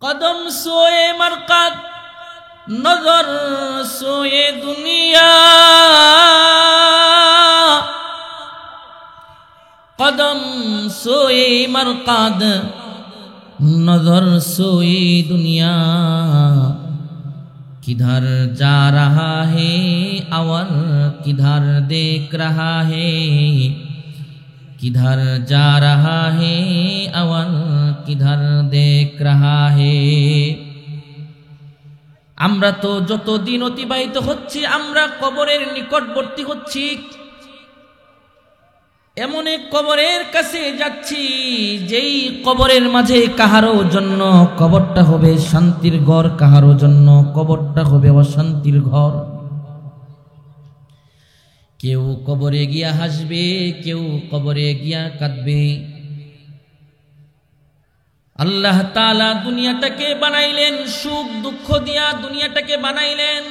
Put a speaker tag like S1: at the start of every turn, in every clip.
S1: कदम सोए मरकत नजर सोए दुनिया, कदम सोए मरकत नजर सोए दुनिया। किधर जा रहा है अवर किधर देख रहा है, किधर जा रहा है अवर किधर देख रहा है। আমরা তো যত দিন অতিবাহিত হচ্ছে আমরা কবরের নিকটবর্তী হচ্ছি, এমন এক কবরের কাছে যাচ্ছি যেই কবরের মাঝে কাহারো জন্য কবরটা হবে শান্তির ঘর, কাহারো জন্য কবরটা হবে অশান্তির ঘর। কেউ কবরে গিয়া হাসবে, কেউ কবরে গিয়া কাঁদবে। আল্লাহ তাআলা দুনিয়াটাকে বানাইলেন সুখ দুঃখ দিয়া, দুনিয়াটাকে বানাইলেন।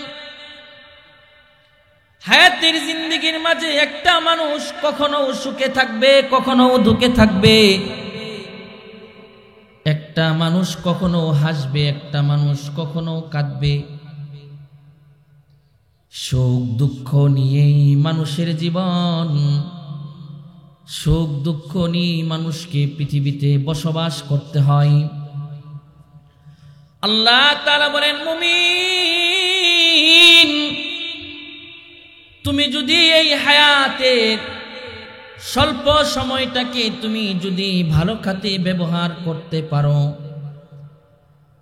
S1: হায়াতের জিন্দেগির মাঝে একটা মানুষ কখনো সুখে থাকবে, কখনো দুঃখে থাকবে। একটা মানুষ কখনো হাসবে, একটা মানুষ কখনো কাঁদবে। সুখ দুঃখ নিয়েই মানুষের জীবন, সুখ দুঃখ নিয়ে মানুষকে পৃথিবীতে বসবাস করতে হয়। আল্লাহ তাআলা বলেন, মুমিন তুমি যদি এই হায়াতের স্বল্প সময়টাকে তুমি যদি ভালো খাতে ব্যবহার করতে পারো,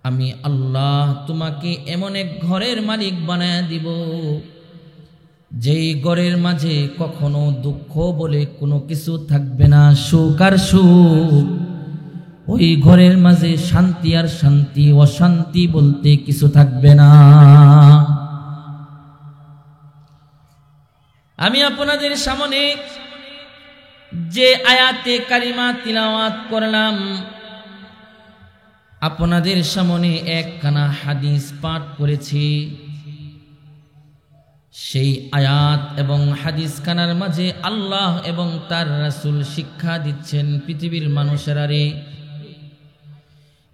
S1: আমি আল্লাহ তোমাকে এমন এক ঘরের মালিক বানায় দিব যেই ঘরের মাঝে কখনো দুঃখ বলে কোনো কিছু থাকবে না, সুখ আর সুখ। ওই ঘরের মাঝে শান্তি আর শান্তি, অশান্তি বলতে কিছু থাকবে না। আমি আপনাদের সামনে যে আয়াতে কারিমা তিলাওয়াত করলাম, আপনাদের সামনে একখানা হাদিস পাঠ করেছি। সেই আয়াত এবং হাদিস খানার মাঝে আল্লাহ এবং তার রাসূল শিক্ষা দিচ্ছেন পৃথিবীর মানুষেরা রে,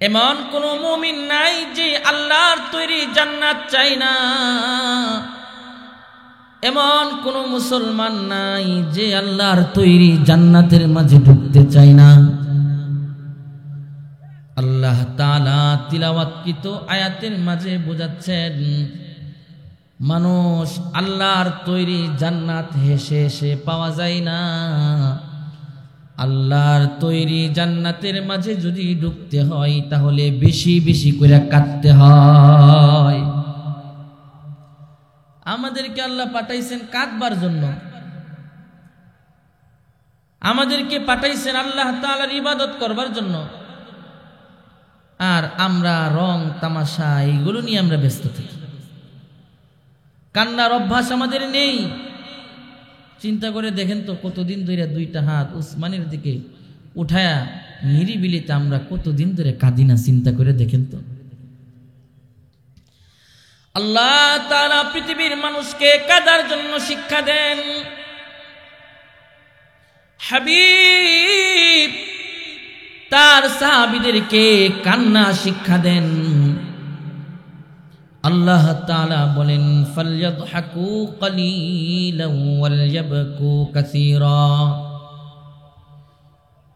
S1: এমন কোন মুমিন নাই যে আল্লাহর তৈরি জান্নাত চাই না, এমন কোন মুসলমান নাই যে আল্লাহর তৈরি জান্নাতের মাঝে ঢুকতে চায় না। আল্লাহ তাআলা তিলাওয়াতকৃত আয়াতের মাঝে বোঝাচ্ছেন, মানুষ আল্লাহর তৈরি জান্নাত হেসে হেসে পাওয়া যায় না। আল্লাহর তৈরি জান্নাতের মাঝে যদি ঢুকতে হয় তাহলে বেশি বেশি করে কাঁদতে হয়। আমাদেরকে আল্লাহ পাঠাইছেন কাঁদবার জন্য, আমাদেরকে পাঠাইছেন আল্লাহ তাআলার ইবাদত করবার জন্য। আর আমরা রং তামাশা এইগুলো নিয়ে আমরা ব্যস্ত থাকি, কান্নার অভ্যাস আমাদের নেই। চিন্তা করে দেখেন তো, কতদিন ধরে দুইটা হাত উসমানের দিকে উঠায়া নিরিবিলিতে আমরা কতদিন ধরে কাঁদি না, চিন্তা করে দেখেন তো। আল্লাহ তাআলা পৃথিবীর মানুষকে কাঁদার জন্য শিক্ষা দেন। হাবিব তার সাহাবীদেরকে কান্না শিক্ষা দেন। আল্লাহ তাআলা বলেন, ফালইয়াদহাকু কালীলান ওয়ালইয়াবকু কাসীরা।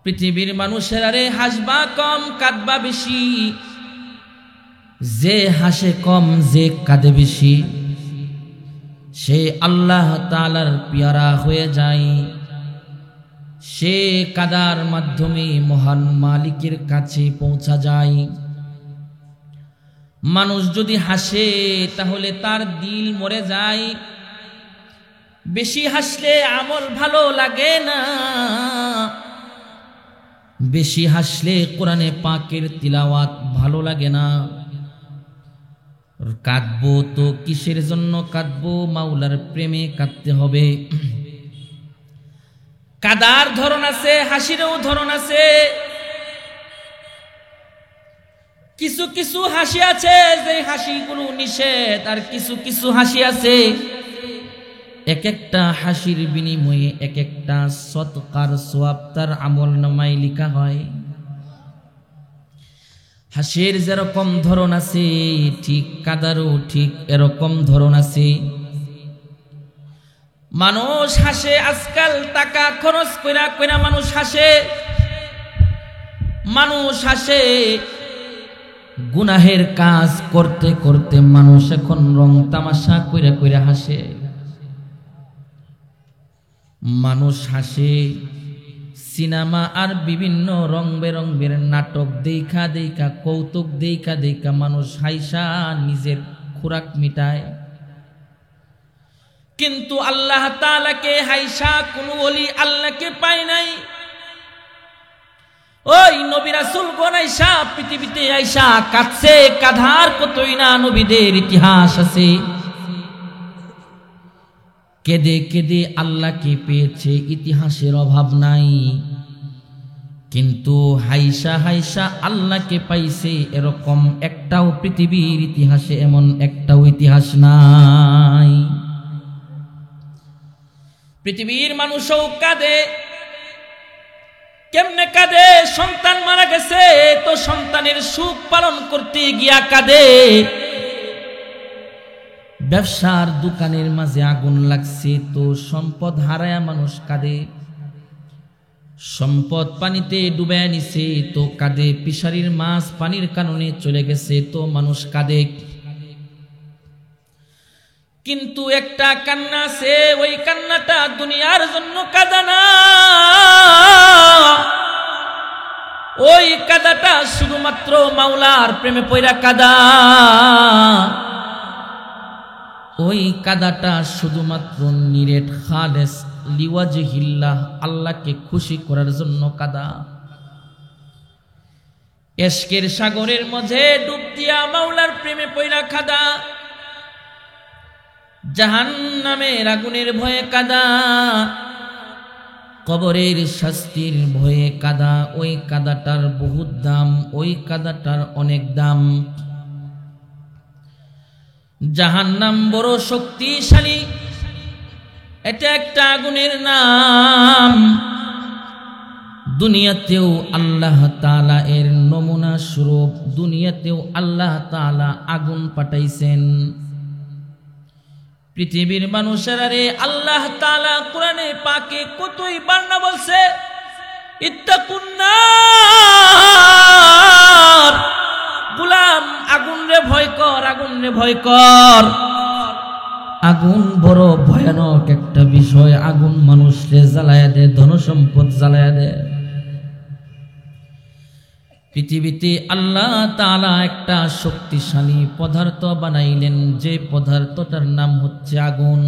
S1: পৃথিবীর মানুষেরা রে, হাসবা কম কাঁদবা বেশি। যে হাসে কম যে কাঁদে বেশি সে আল্লাহ তাআলার পেয়ারা হয়ে যায়। সে কাদার মাধ্যমে মহান মালিকের কাছে পৌঁছা যায়। মানুষ যদি হাসে তাহলে তার দিল মরে যায়। বেশি হাসলে আমল ভালো লাগে না, বেশি হাসলে কোরআনে পাকের তিলাওয়াত ভালো লাগে না। কাঁদবো তো কিসের জন্য কাঁদবো? মাওলার প্রেমে কাঁদতে হবে। কাদার ধরন আছে, হাসিরও ধরন আছে। কিছু কিছু হাসি আছে যে হাসিগুলো নিষেধ, আর কিছু কিছু হাসি আছে এক একটা হাসির বিনিময়ে এক একটা সদকার সওয়াব তার আমলনামায় লেখা হয়। হাসির যেরকম ধরন আছে ঠিক কাদারও ঠিক এরকম ধরন আছে। মানুষ হাসে, আজকাল টাকা খরচ কইরা কইরা মানুষ হাসে। মানুষ হাসে গুনাহের কাজ করতে করতে, মানুষ এখন রং তামাশা কইরা কইরা হাসে। মানুষ হাসে সিনেমা আর বিভিন্ন রং বেরঙের নাটক দেখা দেখা, কৌতুক দেখা দেখা মানুষ হাইসা নিজের খোরাক মিটায়। কিন্তু আল্লাহ তাআলাকে হাইসা কোনো ওলি আল্লাহকে পায় নাই। ওই নবী রাসূল গণ আইসা পৃথিবীতে আইসা কাঁদছে, কাঁধার কতই না নবীদের ইতিহাস আছে। কেঁদে কেঁদে আল্লাহকে পেয়েছে, ইতিহাসের অভাব নাই। কিন্তু হাইসা হাইসা আল্লাহকে পাইছে এরকম একটাও পৃথিবীর ইতিহাসে এমন একটাও ইতিহাস নাই। পৃথিবীর মানুষও কাঁদে। কেমনে কাঁদে? সন্তান মারা গেছে তো সন্তানের সুখ পালন করতে গিয়া কাঁদে। ব্যবসার দোকানের মাঝে আগুন লাগছে তো সম্পদ হারায়া মানুষ কাঁদে। সম্পদ পানিতে ডুবাইয়া নিছে তো কাঁদে। ফিশারির মাছ পানির কারণে চলে গেছে তো মানুষ কাঁদে। কিন্তু একটা কান্না আছে, ওই কান্নাটা দুনিয়ার জন্য কাঁদা না। ওই কাঁদাটা শুধুমাত্র মাওলার প্রেমে পয়রা কাঁদা। ওই কাঁদাটা শুধুমাত্র নিরেট খালেস লিওয়াজহিল্লাহ, আল্লাহকে খুশি করার জন্য কাঁদা। এশকের সাগরের মাঝে ডুব দিয়া মাওলার প্রেমে পয়রা কাঁদা। জাহান্নামের আগুনের ভয়ে কাঁদা। কবরের শাস্তির ভয়ে কাঁদা। ওই কাঁদাটার বহুত দাম, ওই কাঁদাটার অনেক দাম। জাহান্নাম বড় শক্তিশালী, এটা একটা আগুনের নাম। দুনিয়াতেও আল্লাহ তাআলা এর নমুনা স্বরূপ, দুনিয়াতেও আল্লাহ তাআলা আগুন পাঠাইছেন। পৃথিবীর মানুষেরা রে, আল্লাহ তাআলা কোরআনে পাকে কতই বারনা বলছে, ইত্তাকুন নার, গোলাম আগুন রে ভয় কর, আগুন রে ভয় কর। আগুন বড় ভয়ানক একটা বিষয়। আগুন মানুষকে জ্বালায়া দেয়, ধন সম্পদ জ্বালায়া দেয়। পৃথিবীতে আল্লাহ তাআলা একটা শক্তিশালী পদার্থ বানাইলেন, যে পদার্থটার নাম হচ্ছে আগুন।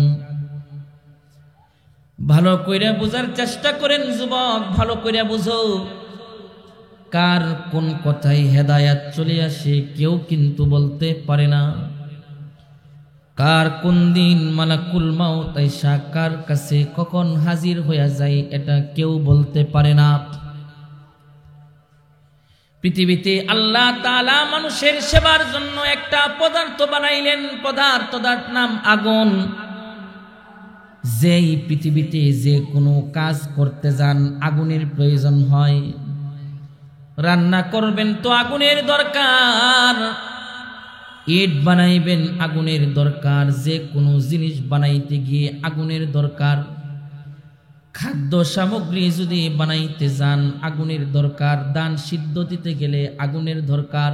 S1: ভালো কইরা বোঝার চেষ্টা করেন যুবক, ভালো কইরা বুঝো। কার কোন কথায় হেদায়াত চলে আসে কেউ কিন্তু বলতে পারে না। কার কোন দিন মালাকুল মাউত আইসা কার কাছে কখন হাজির হইয়া যায় এটা কেউ বলতে পারে না। পৃথিবীতে আল্লাহ তাআলা মানুষের সেবার জন্য একটা পদার্থ বানাইলেন, পদার্থটার নাম আগুন। যেই পৃথিবীতে যে কোনো কাজ করতে যান আগুনের প্রয়োজন হয়। রান্না করবেন তো আগুনের দরকার, ইট বানাইবেন আগুনের দরকার, যে কোনো জিনিস বানাইতে গিয়ে আগুনের দরকার। খাদ্য সামগ্রী যদি বানাইতে যান আগুনের দরকার। ধান সিদ্ধ দিতে গেলে আগুনের দরকার।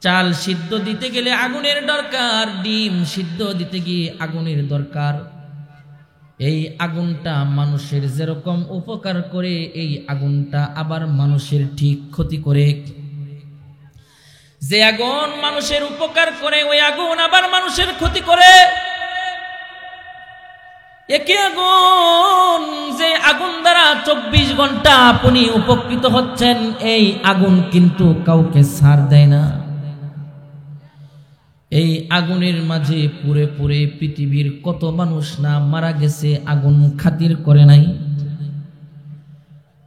S1: চাল সিদ্ধ দিতে গেলে আগুনের দরকার। ডিম সিদ্ধ দিতে গিয়ে আগুনের দরকার। এই আগুনটা মানুষের যেরকম উপকার করে, এই আগুনটা আবার মানুষের ঠিক ক্ষতি করে। যে আগুন মানুষের উপকার করে, ওই আগুন আবার মানুষের ক্ষতি করে। একই আগুন, যে আগুন দ্বারা 24 ঘন্টা আপনি উপকৃত হচ্ছেন, এই আগুন কিন্তু কাউকে ছাড় দেয় না। এই আগুনের মাঝে পুরে পুরে পৃথিবীর কত মানুষ না মারা গেছে, আগুন খাতির করে নাই।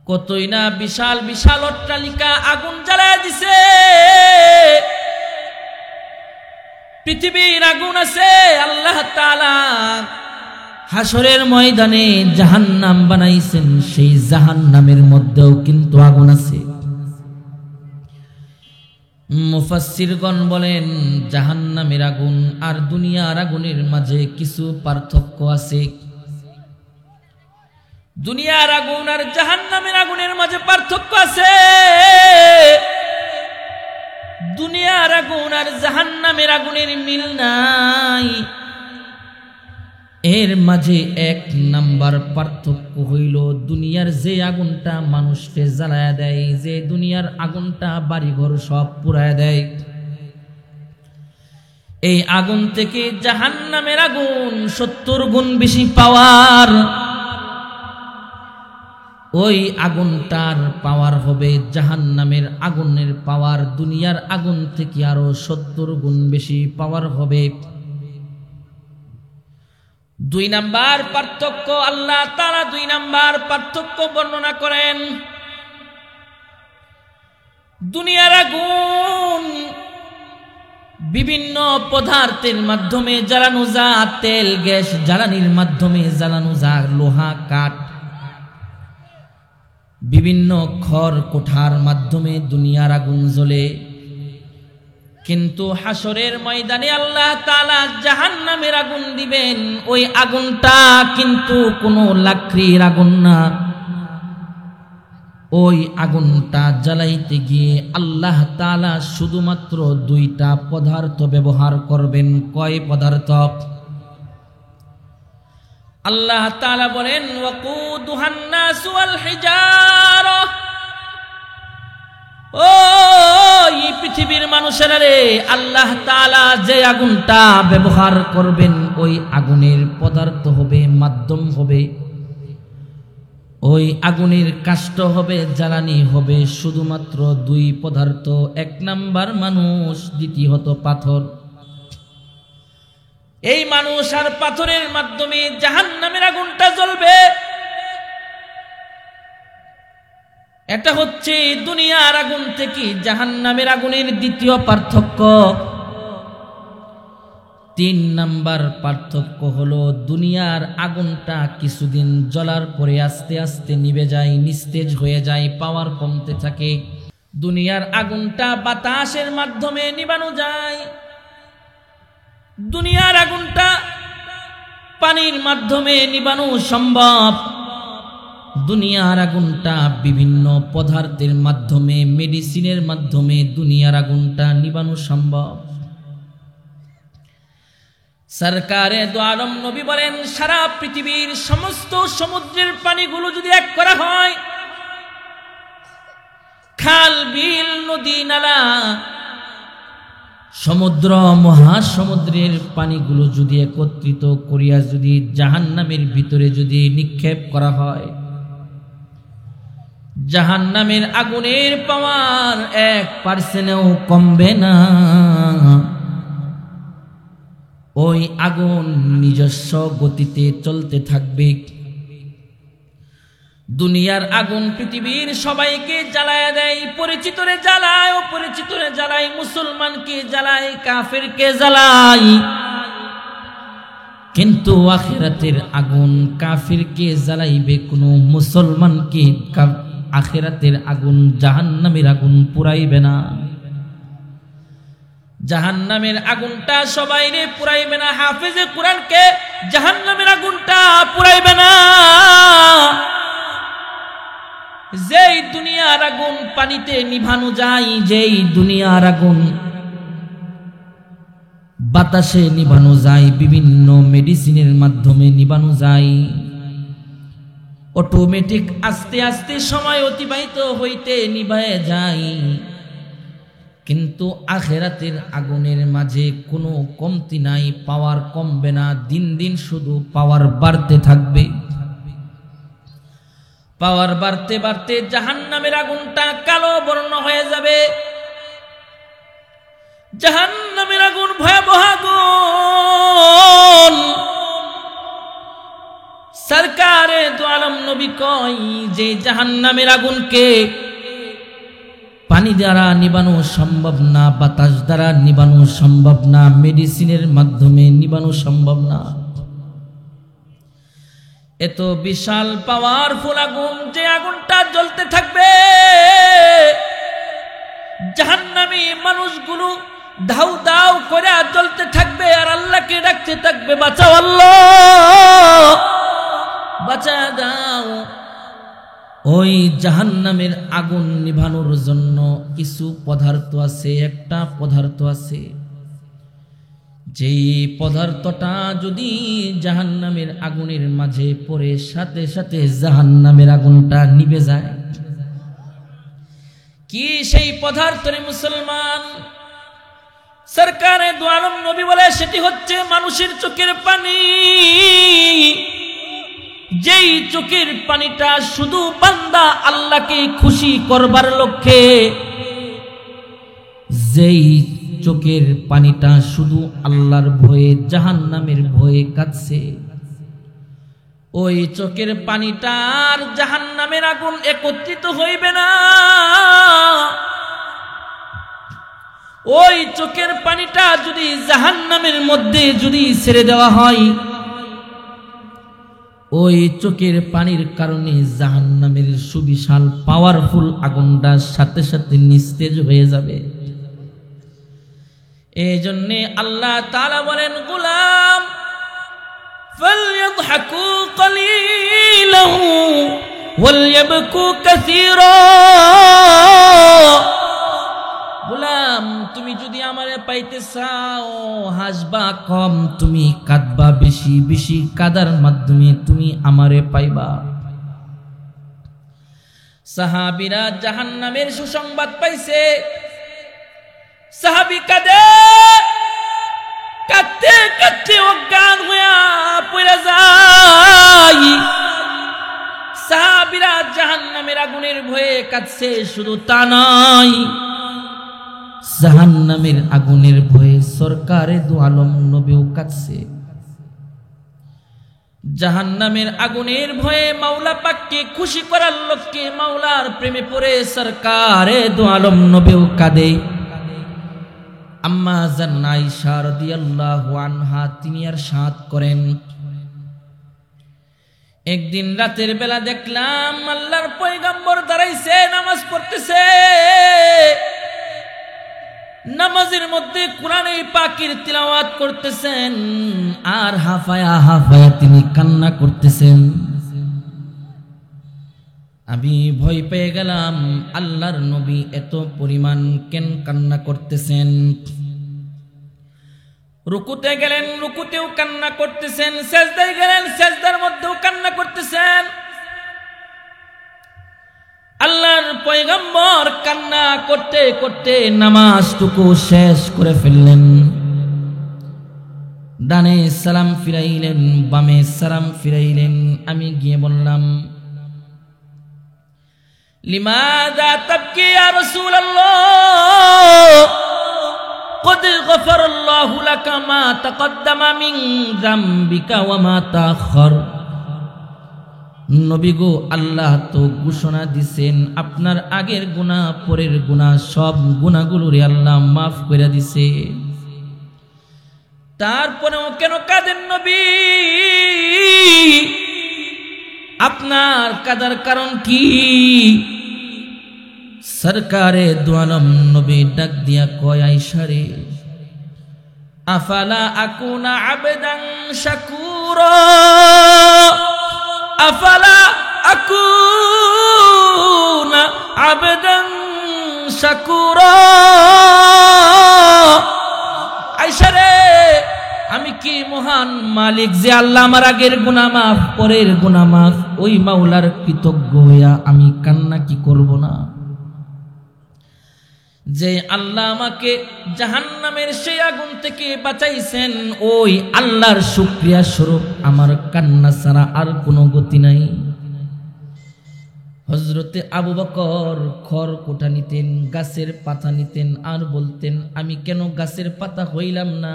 S1: কতই না বিশাল বিশাল অট্টালিকা আগুন জ্বালায় দিছে। পৃথিবীর আগুন আছে। আল্লাহ তাআলা হাসরের ময়দানে জাহান্নাম বানাইছেন, সেই জাহান্নামের মধ্যেও কিন্তু আগুন আছে। মুফাসসিরগণ বলেন জাহান্নামের আগুন আর দুনিয়ার আগুনের মাঝে কিছু পার্থক্য আছে। দুনিয়ার আগুন আর জাহান্নামের আগুনের মাঝে পার্থক্য আছে। দুনিয়ার আগুন আর জাহান্নামের আগুনের মিল নাই। এর মাঝে এক নাম্বার পার্থক্য হইল দুনিয়ার যে আগুনটা মানুষকে জ্বালায়া দেয়, যে দুনিয়ার আগুনটা বাড়িঘর সব পুড়ায়া দেয়, এই আগুন থেকে জাহান্নামের আগুন 70 গুণ বেশি পাওয়ার। ওই আগুনটার পাওয়ার হবে জাহান্নামের আগুনের পাওয়ার দুনিয়ার আগুন থেকে আরো 70 গুণ বেশি পাওয়ার হবে। 2 নাম্বার পার্থক্য, আল্লাহ তাআলা 2 নাম্বার পার্থক্য বর্ণনা করেন। দুনিয়ার আগুন বিভিন্ন পদার্থের মাধ্যমে জ্বালানো যায়, তেল গ্যাস জ্বালানির মাধ্যমে জ্বালানো যায়, লোহা কাঠ বিভিন্ন খড় কোঠার মাধ্যমে দুনিয়ার আগুন জ্বলে। কিন্তু হাসরের ময়দানে আল্লাহ তাআলা জাহান্নামের আগুন দিবেন। ওই আগুনটা কিন্তু কোনো লাকড়ির আগুন না। ওই আগুনটা জ্বালাইতে গিয়ে আল্লাহ তাআলা শুধুমাত্র 2টা পদার্থ ব্যবহার করবেন। কয় পদার্থ? আল্লাহ তাআলা বলেন ওয়াকুদুহান নাসু ওয়াল হিজারা, ও এই পৃথিবীর মানুষেরা রে, আল্লাহ তাআলা যে আগুনটা ব্যবহার করবেন ওই আগুনের পদার্থ হবে, মাধ্যম হবে, ওই আগুনের কাষ্ঠ হবে, জ্বালানি হবে শুধুমাত্র 2 পদার্থ। 1 নাম্বার মানুষ, দ্বিতীয়ত পাথর। এই মানুষ আর পাথরের মাধ্যমে জাহান্নামের আগুনটা জ্বলবে। এটা হচ্ছে দুনিয়ার আগুন থেকে জাহান্নামের আগুনের দ্বিতীয় পার্থক্য। 3 নাম্বার পার্থক্য হলো দুনিয়ার আগুনটা কিছুদিন জ্বলার পরে আস্তে আস্তে নিভে যায়, নিস্তেজ হয়ে যায়, পাওয়ার কমতে থাকে। দুনিয়ার আগুনটা বাতাসের মাধ্যমে নিভানো যায়। দুনিয়ার আগুনটা পানির মাধ্যমে নিভানো সম্ভব। দুনিয়ার আগুনটা বিভিন্ন পদার্থের মাধ্যমে, মেডিসিনের মাধ্যমে দুনিয়ার আগুনটা নিভানো সম্ভব। সরকারে দো আলম নবী বলেন সারা পৃথিবীর সমস্ত সমুদ্রের পানিগুলো যদি এক করা হয়, খাল বিল নদী নালা সমুদ্র মহাসমুদ্রের পানিগুলো যদি একত্রিত করিয়া যদি জাহান্নামের ভিতরে যদি নিক্ষেপ করা হয়, জাহান্নামের আগুনের পাওয়ার 1%ও কমবে না। ওই আগুন নিজস্ব গতিতে চলতে থাকবে। দুনিয়ার আগুন পৃথিবীর সবাইকে জ্বালায় দেয়, পরিচিতরে জ্বালায়, অপরিচিতরে জ্বালায়, মুসলমানকে জ্বালায়, কাফেরকে জ্বালায়। কিন্তু আখিরাতের আগুন কাফিরকে জ্বালাইবে, কোনো মুসলমানকে আখিরাতের আগুন জাহান্নামের আগুন পুরাইবে না। জাহান্নামের আগুনটা সবাইরে পুরাইবে না। হাফেজে কোরআনকে জাহান্নামের আগুনটা পুরাইবে না। যেই দুনিয়ার আগুন পানিতে নিভানো যায়, যেই দুনিয়ার আগুন বাতাসে নিভানো যায়, বিভিন্ন মেডিসিনের মাধ্যমে নিভানো যায়, অটোমেটিক আস্তে আস্তে সময় অতিবাহিত হইতে নিভায় যায়। কিন্তু আখিরাতের আগুনের মাঝে কোনো কমতি নাই, পাওয়ার কমবে না, দিন দিন শুধু পাওয়ার বাড়তে থাকবে। পাওয়ার বাড়তে বাড়তে জাহান্নামের আগুনটা কালো বর্ণ হয়ে যাবে। জাহান্নামের আগুন ভয়াবহ আগুন। সরকারে দো আলম নবী কয় যে জাহান্নামের আগুনকে পানি দ্বারা নিবানো সম্ভব না, বাতাস দ্বারা নিবানো সম্ভব না, মেডিসিনের মাধ্যমে নিবানো সম্ভব না। এত বিশাল পাওয়ারফুল আগুন, যে আগুনটা জ্বলতে থাকবে, জাহান্নামী মানুষগুলো ধাউ ধাউ করে জ্বলতে থাকবে আর আল্লাহকে ডাকতে থাকবে, বাঁচাও আল্লাহ, বাঁচা দাও। ওই জাহান্নামের আগুন নিভানোর জন্য কিছু পদার্থ আছে, একটা পদার্থ আছে, যেই পদার্থটা যদি জাহান্নামের আগুনের মাঝে পড়ে সাথে সাথে জাহান্নামের আগুনটা নিভে যায়। কি সেই পদার্থ রে মুসলমান? সরকারে দু আলম নবী বলে সেটি হচ্ছে মানুষের চোখের পানি। যেই চোখের পানিটা শুধু বান্দা আল্লাহকে খুশি করবার লক্ষ্যে, যেই চোখের পানিটা শুধু আল্লাহর ভয়ে জাহান্নামের ভয়ে কাঁদছে, ওই চোখের পানিটা আর জাহান্নামের আগুন একত্রিত হইবে না। ওই চোখের পানিটা যদি জাহান্নামের মধ্যে যদি ছেড়ে দেওয়া হয়, ওই চোখের পানির কারণে জাহান্নামের সুবিশাল পাওয়ারফুল আগুনটা সাথে সাথে নিস্তেজ হয়ে যাবে। এই জন্যে আল্লাহ তাআলা বলেন, গোলাম ফালইযহাকু কলিলান ওয়ালইবকু কাসীরা। গোলাম তুমি যদি আমারে পাইতে চাও, হাসবা কম, তুমি কাঁদবা বেশি, বেশি কাদার মাধ্যমে তুমি আমারে পাইবা। সাহাবীরা জাহান্নামের সুসংবাদ পাইছে, সাহাবী কাঁদে, কাঁদতে কাঁদতে অজ্ঞান হইয়া পড়ে যায়। সাহাবীরা জাহান্নামের আগুনের ভয়ে কাঁদছে, শুধু তা নয়, জাহান্নামের আগুনের ভয়ে সরকারে দু আলম নবীও কাঁদছে। জাহান্নামের আগুনের ভয়ে মাওলা পাককে খুশি করার লক্ষ্যে মাওলার প্রেমে পড়ে সরকারে দু আলম নবীও কাঁদে। আম্মা জান আয়েশা রাদিয়াল্লাহু আনহা তিনি আর সাত করেন, একদিন রাতের বেলা দেখলাম আল্লাহর পয়গম্বর দাঁড়াইছে, নামাজ পড়তেছে। নামাজের মধ্যে কোরআনে পাকের তিলাওয়াত করতেছেন আর হাফায়া হাফায়া তিনি কান্না করতেছেন। আমি ভয় পেয়ে গেলাম, আল্লাহর নবী এত পরিমাণ কেন কান্না করতেছেন? রুকুতে গেলেন, রুকুতেও কান্না করতেছেন, সেজদায় গেলেন, সেজদার মধ্যেও কান্না করতেছেন। আল্লাহর পয়গম্বর কান্না করতে করতে নামাজটুকু শেষ করে ফেললেন। ডানে সালাম ফিরাইলেন, বামে সালাম ফিরাইলেন। আমি গিয়ে বললাম, লিমাযা তাবকি ইয়া রাসূলুল্লাহ? قد غفر الله لك ما تقدم من ذنبك وما تأخر। নবী গো, আল্লাহ তো ঘোষণা দিছেন আপনার আগের গুনাহ পরের গুনাহ সব গুনাহগুলোরে আল্লাহ মাফ করে দিছে। তারপরেও কেন কাঁদেন নবী? আপনার কাদার কারণ কি? সরকারে দু আলম নবী ডাক দিয়া কয়, আয়েশা রে, আফালা আকুনা আবদান শাকুরা, আফালা আকুনা আবদান শাকুরা। আয়েশা রে, আমি কি মহান মালিক যে আল্লাহ আমার আগের গুনাহ মাফ পরের গুনাহ মাফ, ওই মাওলার কৃতজ্ঞ হইয়া আমি কান্না কি করব না? যে আল্লাহ আমাকে জাহান্নামের সেই আগুন থেকে বাঁচাইছেন, ওই আল্লাহর শুকরিয়া স্বরূপ আমার কান্না ছাড়া আর কোনো গতি নাই। হযরতে আবু বকর খড়কুটা নিতেন, গাছের পাতা নিতেন আর বলতেন, আমি কেন গাছের পাতা হইলাম না?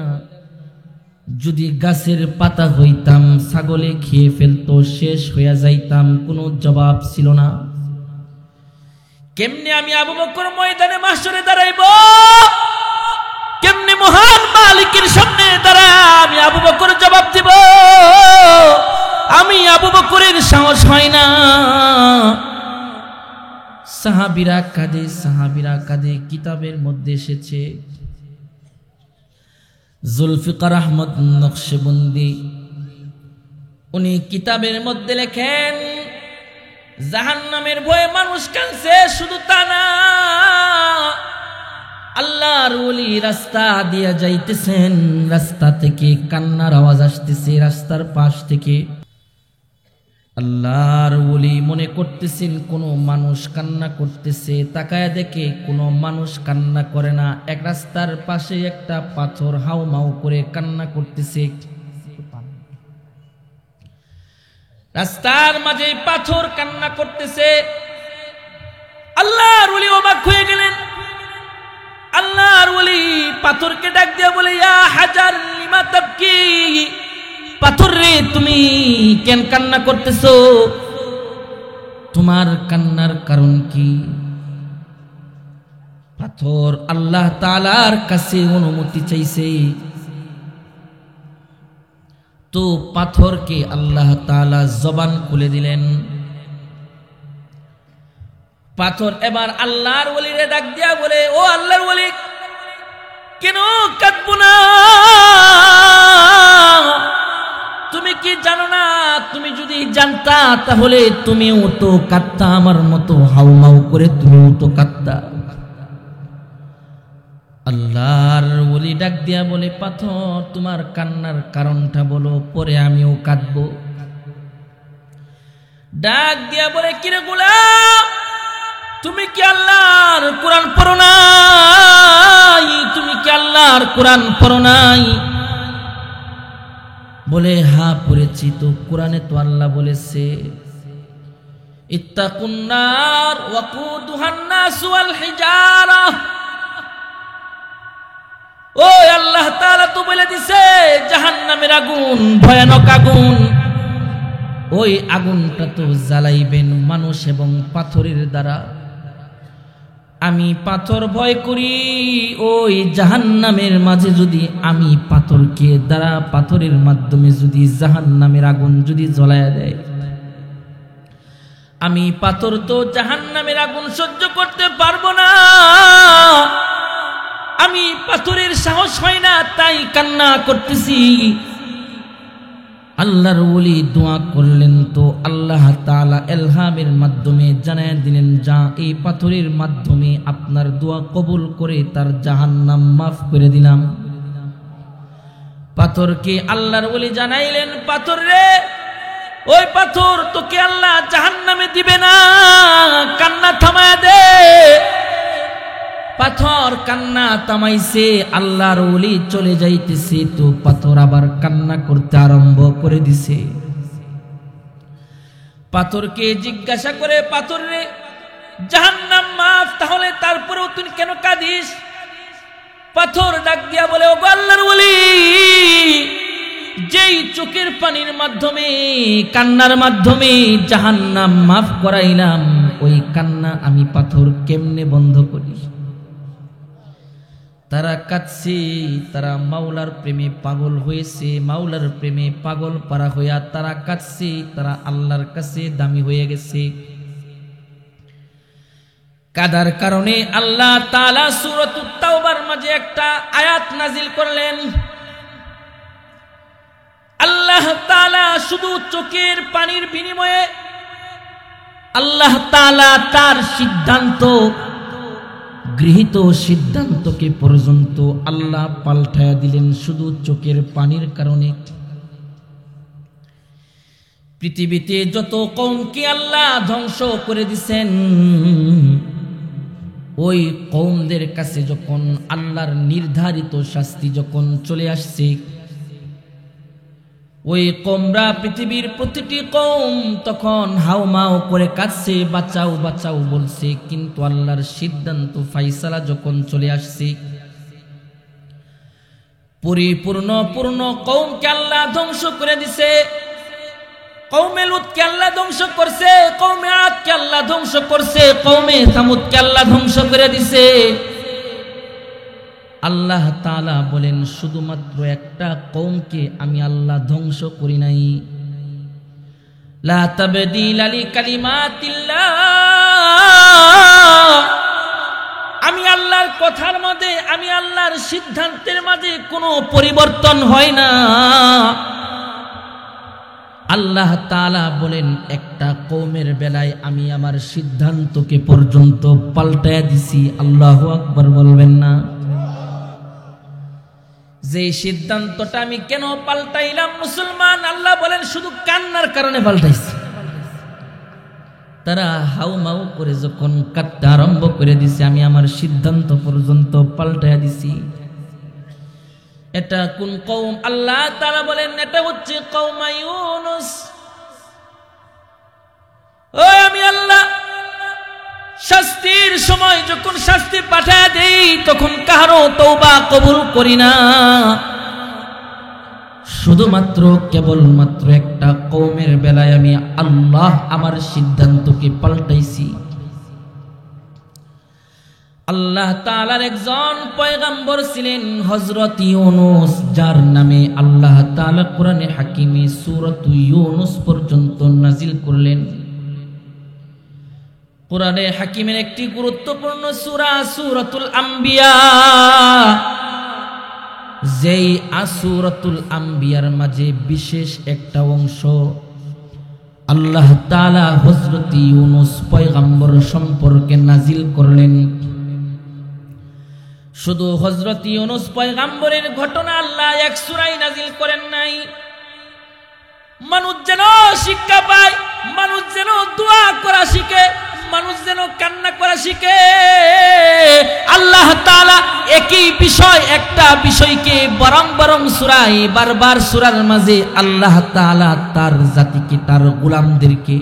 S1: যদি গাছের পাতা হইতাম ছাগলে খেয়ে ফেলতো, শেষ হইয়া যাইতাম, কোনো জবাব ছিল না। কেমনে আমি আবু বকর ময়দানে মাহশরে দাঁড়াইব? কেমনে মহান মালিকের সামনে দাঁড়ায় আমি আবু বকর জবাব দিব? আমি আবু বকরের সাহস হয় না। সাহাবীরা কাঁদে কিতাবের মধ্যে এসেছে। জুলফিকার আহমদ নকশবন্দি উনি কিতাবের মধ্যে লেখেন, জাহান্নামের ভয়ে মানুষ কাঁদছে, শুধু তা না, আল্লাহর ওলি রাস্তা দিয়ে যাইতেছেন, রাস্তা থেকে কান্নার আওয়াজ আসতেছে, রাস্তার পাশ থেকে। আল্লাহর ওলি মনে করতেছেন কোনো মানুষ কান্না করতেছে, তাকায় দেখে কোনো মানুষ কান্না করে না। এক রাস্তার পাশে একটা পাথর হাউ মাউ করে কান্না করতেছে। রাস্তার মাঝে পাথর কান্না করতেছে। আল্লাহর ওলি অবাক হয়ে গেলেন। আল্লাহর ওলি পাথরকে ডাক দিয়ে বলে, ইয়া হাজার লিমা তাবকি, পাথর রে তুমি কেন কান্না করতেছো? তোমার কান্নার কারণ কি? পাথর আল্লাহ তাআলার কাছে অনুমতি চাইছে, তো পাথরকে আল্লাহ তাআলা জবান খুলে দিলেন। পাথর এবার আল্লাহর ওলিরে ডাক দিয়া বলে, ও আল্লাহর ওলি, কেন কাঁদবো না? তুমি কি জানো না? তুমি যদি জানতা তাহলে তুমিও তো কাঁদতা, আমার মতো হাউমাউ করে তুমিও তো কাঁদতা। আল্লাহর ওলি ডাক দিয়া বলে, পাথর তোমার কান্নার কারণটা বলো, পরে আমিও কাঁদবো। ডাক দিয়া বলে, কিরে গোলাম, তুমি কি আল্লাহর কোরআন পড়ো নাই? তুমি কি আল্লাহর কোরআন পড়ো নাই? বলে, হ্যাঁ পড়েছি তো। কোরআনে তো আল্লাহ বলেছে, ইত্তাকুন নার ওয়াকুদুহান নাস ওয়াল হিজারা। ও আল্লাহ তাআলা তো বলে দিছে জাহান্নামের আগুন ভয়ানক আগুন, ওই আগুনটা তো জ্বালাইবেন মানুষ এবং পাথরের দ্বারা। আমি পাথর ভয় করি, ওই জাহান্নামের মাঝে যদি আমি পাথরকে দ্বারা পাথরের মাধ্যমে যদি জাহান্নামের আগুন যদি জ্বলায়া দেয়, আমি পাথর তো জাহান্নামের আগুন সহ্য করতে পারবো না। আমি পাথরের সাহস হয় না, তাই কান্না করতেছি। আল্লাহর ওলি দোয়া করলেন, তো আল্লাহ তাআলা ইলহামের মাধ্যমে জানায় দিলেন, যা এই পাথরের মাধ্যমে আপনার দোয়া কবুল করে তার জাহান্নাম মাফ করে দিলাম। পাথরকে আল্লাহর ওলি জানাইলেন, পাথর রে, ওই পাথর তোকে আল্লাহ জাহান্নামে দিবে না, কান্না থামায় দে। পাথর কান্না থামাইছে, আল্লাহর ওলি চলে যাইতেছে, তো পাথর আবার কান্না করতে আরম্ভ করে দিছে। পাথরকে জিজ্ঞাসা করে, পাথর রে, জাহান্নাম মাফ, তাহলে তারপরেও তুই কেন কাঁদিস? পাথর ডাক দিয়া বলে, ও আল্লাহর ওলি, যেই চোখের পানির মাধ্যমে কান্নার মাধ্যমে জাহান্নাম মাফ করাইলাম, ওই কান্না আমি পাথর কেমনে বন্ধ করি? তারা কাঁদছে, তারা মাওলার প্রেমে পাগল হয়েছে, মাওলার প্রেমে পাগল পারা হইয়া তারা কাঁদছে, তারা আল্লাহর কাছে দামি হয়ে গেছে। কাদার কারণে আল্লাহ তাআলা সূরাতুত তাওবার মাঝে একটা আয়াত নাজিল করলেন। আল্লাহ তাআলা শুধু চোখের পানির বিনিময়ে আল্লাহ তাআলা তার সিদ্ধান্ত, গৃহীত সিদ্ধান্তকে পর্যন্ত আল্লাহ পাল্টায়া দিলেন শুধু চোখের পানির কারণে। পৃথিবীতে যত কওমকে আল্লাহ ধ্বংস করে দিয়েছেন, ওই কওমদের কাছে যখন আল্লাহর নির্ধারিত শাস্তি যখন চলে আসছে, ওই কওমরা, পৃথিবীর প্রতিটি কওম তখন হাউমাউ করে কাঁদছে, বাঁচাও বাঁচাও বলছে। কিন্তু আল্লাহর সিদ্ধান্ত ফাইসালা যখন চলে আসছে, পূর্ণ কওমকে আল্লাহ ধ্বংস করে দিছে। কওমে লূতকে আল্লাহ ধ্বংস করছে, কওমে আদকে আল্লাহ ধ্বংস করছে, কওমে সামুদকে আল্লাহ ধ্বংস করে দিছে। আল্লাহ তাআলা বলেন, শুধুমাত্র একটা কওমকে আমি আল্লাহ ধ্বংস করি নাই। লা তাবদীলা লিকালিমাতিল্লাহ, কথার মধ্যে, আমি আল্লাহর সিদ্ধান্তের মাঝে কোনো পরিবর্তন হয় না। আল্লাহ তাআলা বলেন, একটা কওমের বেলায় আমি আমার সিদ্ধান্তকে পর্যন্ত পাল্টায়া দিছি। আল্লাহু আকবার বলবেন না? যে সিদ্ধান্তটা আমি কেন পাল্টাইলাম মুসলমান, আল্লাহ বলেন শুধু কান্নার কারণে পাল্টাইছি। তারা হাউমাউ করে যখন কাঁদতে আরম্ভ করে দিছে, আমি আমার সিদ্ধান্ত পর্যন্ত পাল্টায়া দিছি। এটা কোন কওম? আল্লাহ তাআলা বলেন এটা হচ্ছে কওম ইউনুস। ও আমি আল্লাহ শাস্তির সময় যখন শাস্তি পাঠায় দেই, তখন কারো তওবা কবুল করি না। শুধুমাত্র কেবলমাত্র একটা কওমের বেলায় আমি আল্লাহ আমার সিদ্ধান্তকে পাল্টাইছি। আল্লাহ তাআলার একজন পয়গম্বর ছিলেন হযরত ইউনুস, যার নামে আল্লাহ তাআলা কোরআনে হাকিমে সূরাত ইউনুস পর্যন্ত নাজিল করলেন। কোরআনে হাকিমের একটি গুরুত্বপূর্ণ সূরা সূরাতুল আম্বিয়া, যেই সূরাতুল আম্বিয়ার মাঝে বিশেষ একটা অংশ আল্লাহ তাআলা হযরত ইউনুস পয়গম্বর সম্পর্কে নাজিল করলেন। শুধু হযরত ইউনুস পয়গম্বরের ঘটনা আল্লাহ এক সূরায় নাজিল করেন নাই, মানুষ যেন শিক্ষা পায়, মানুষ যেন দোয়া করা শিখে, মানুষ যেন কান্না করা শিখে। আল্লাহ তাআলা একই বিষয়, একটা বিষয়কে বরং সূরায় বারবার সূরার মাঝে আল্লাহ তাআলা তার জাতিকে, তার গোলামদেরকে